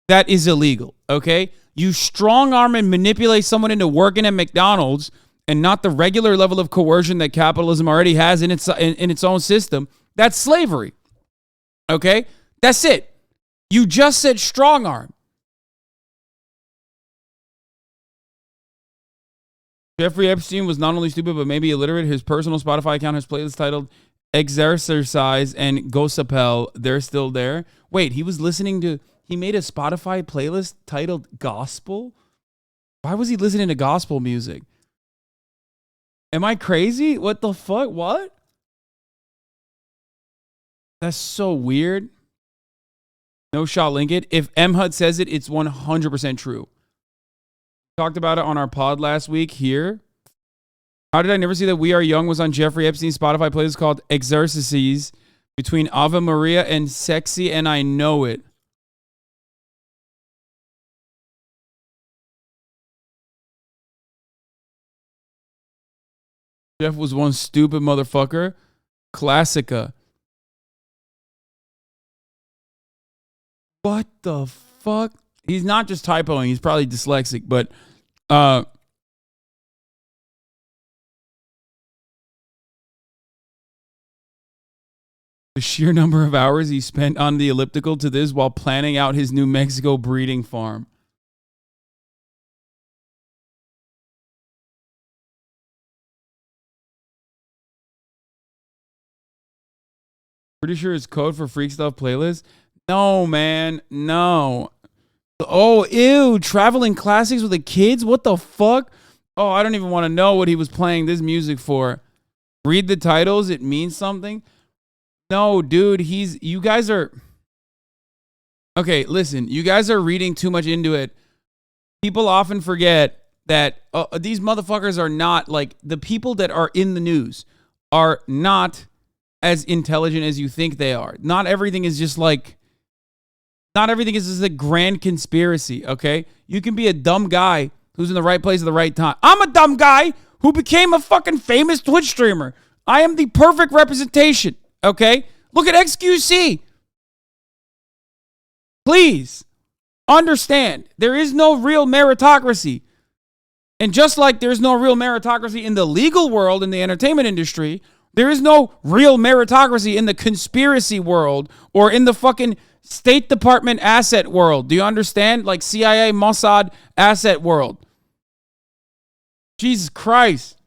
that is illegal, okay? You strong arm and manipulate someone into working at McDonald's and not the regular level of coercion that capitalism already has in its own system. That's slavery. Okay? That's it. You just said strong arm. Jeffrey Epstein was not only stupid, but maybe illiterate. His personal Spotify account has playlists titled Exercise and Gospel. They're still there. Wait, he made a Spotify playlist titled Gospel? Why was he listening to gospel music? Am I crazy? What the fuck? What? That's so weird. No shot Lincoln. If M. Hud says it, it's 100% true. Talked about it on our pod last week here. How did I never see that We Are Young was on Jeffrey Epstein's Spotify playlist called Exercises between Ave Maria and Sexy and I Know It? Jeff was one stupid motherfucker. Classica. What the fuck? He's not just typoing. He's probably dyslexic, but the sheer number of hours he spent on the elliptical to this while planning out his New Mexico breeding farm. Pretty sure it's code for Freak Stuff playlist. No, man. No. Oh, ew. Traveling classics with the kids? What the fuck? Oh, I don't even want to know what he was playing this music for. Read the titles. It means something. No, dude. You guys are... Okay, listen. You guys are reading too much into it. People often forget that these motherfuckers are not like... The people that are in the news are not as intelligent as you think they are. Not everything is just like... Not everything is just a grand conspiracy, okay? You can be a dumb guy who's in the right place at the right time. I'm a dumb guy who became a fucking famous Twitch streamer. I am the perfect representation, okay? Look at XQC. Please understand, there is no real meritocracy. And just like there's no real meritocracy in the legal world, in the entertainment industry, there is no real meritocracy in the conspiracy world or in the fucking State Department asset world. Do you understand? Like CIA, Mossad asset world. Jesus Christ.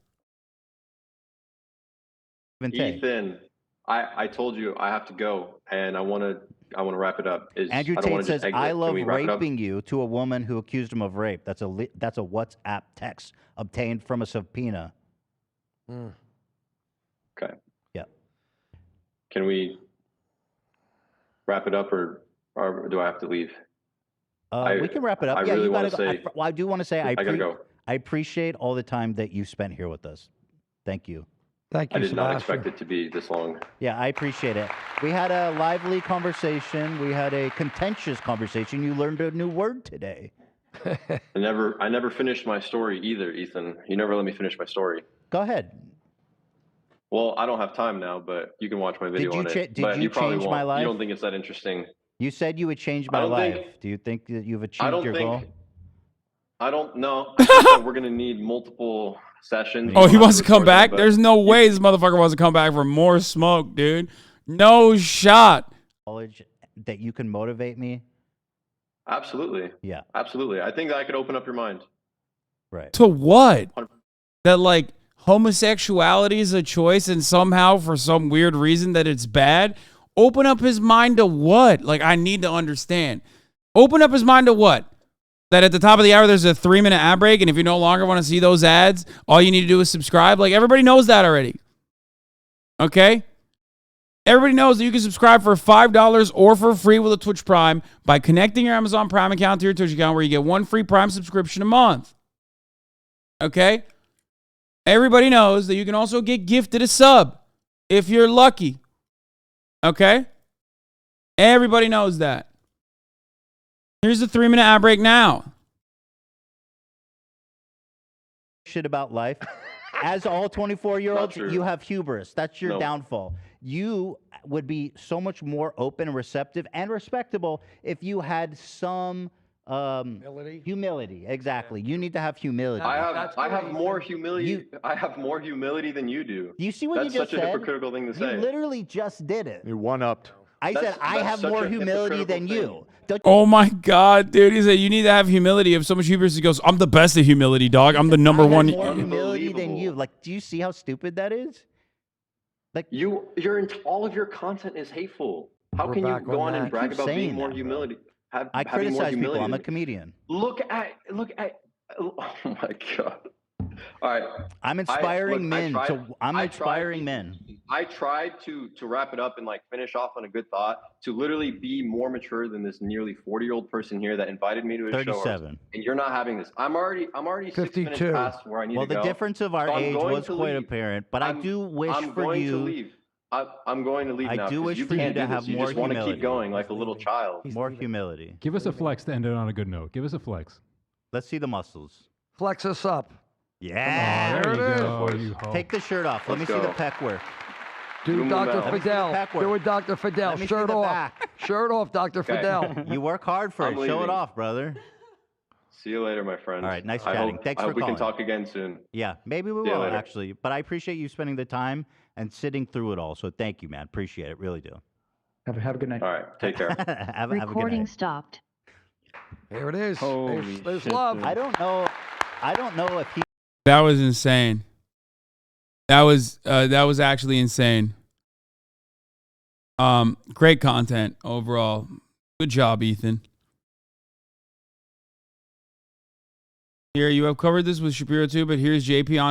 Ethan, I told you I have to go, and I want to wrap it up. Andrew Tate says, "I love raping you" to a woman who accused him of rape. That's a WhatsApp text obtained from a subpoena. Okay. Yeah. Can we wrap it up, or do I have to leave? We can wrap it up. I Yeah, really you want gotta to go. say. I do want to say I gotta go. I appreciate all the time that you spent here with us. Thank you. Thank you, I did not Sebastian. expect it to be this long. Yeah, I appreciate it. We had a lively conversation. We had a contentious conversation. You learned a new word today. I never finished my story either, Ethan. You never let me finish my story. Go ahead. Well, I don't have time now, but you can watch my video on it. But you probably change my won't. life? You don't think it's that interesting. You said you would change my life. Do you think that you've achieved your goal? I don't know. I think that we're gonna need multiple sessions. Oh, he wants to come back? There's no way this motherfucker wants to come back for more smoke, dude. No shot. Knowledge that you can motivate me. Absolutely. Yeah. Absolutely. I think that I could open up your mind. Right. To what? That like homosexuality is a choice and somehow for some weird reason that it's bad? Open up his mind to what? Like, I need to understand. Open up his mind to what? That at the top of the hour, there's a 3-minute ad break, and if you no longer want to see those ads, all you need to do is subscribe. Like, everybody knows that already. Okay? Everybody knows that you can subscribe for $5 or for free with a Twitch Prime by connecting your Amazon Prime account to your Twitch account, where you get one free Prime subscription a month. Okay? Everybody knows that you can also get gifted a sub if you're lucky. Okay? Everybody knows that. Here's the 3-minute ad break now. Shit about life. As all 24-year-olds, Not true. you have hubris. That's your No. downfall. You would be so much more open and receptive and respectable if you had some humility. Exactly. You need to have humility. I have more humility. I have more humility than you do. You see what That's you just such said? a hypocritical thing to You say. literally just did it. You're one-upped. I said I That's have such more a humility hypocritical than thing. you. Don't Oh my God, dude. He said you need to have humility. If so much hubris, he goes, I'm the best at humility, dog. I'm the number I have one. more humility than you. Like, do you see how stupid that is? Like All of your content is hateful. How We're can you back go on on that. and brag keep about being saying more that, bro. humility? I Having more criticize people. humility I'm a than- comedian. Look at. Oh my God. All right. I'm inspiring men. I'm I inspiring tried- men. I tried to wrap it up and like finish off on a good thought, to literally be more mature than this nearly 40-year-old person here that invited me to his show. 37. And you're not having this. I'm already 6 minutes 52. past where I need Well, to go. the difference of our So I'm age going was to quite leave. apparent, but I do wish I'm for going you. to leave. I'm going to leave I now. do 'cause wish you for you can't to do have this. You more just want to humility. keep going like a little child. More humility. Give us a flex to end it on a good note. Give us a flex. Let's see the muscles. Flex us up. Yeah. there it you is. go. You hoe. Take the shirt off. Let me Let's see the go. peck work. Do Zoom Dr. them out. Fidel. Back work. Do it, Dr. Fidel. Let me see Shirt the off. back. Shirt off, Dr. Okay. Fidel. You work hard for I'm it. Show it leaving. off, brother. See you later, my friend. All right, nice I chatting. hope- Thanks I for hope we can calling. talk again soon. Yeah, maybe we See you will later. actually. But I appreciate you spending the time and sitting through it all. So thank you, man. Appreciate it. Really do. Have a good night. All right, take care. have a good Recording night. stopped. Here it is. Holy There's shit, love. dude. I don't know if he. That was insane. That was actually insane. Great content overall. Good job, Ethan. Here, you have covered this with Shapiro too, but here's JP on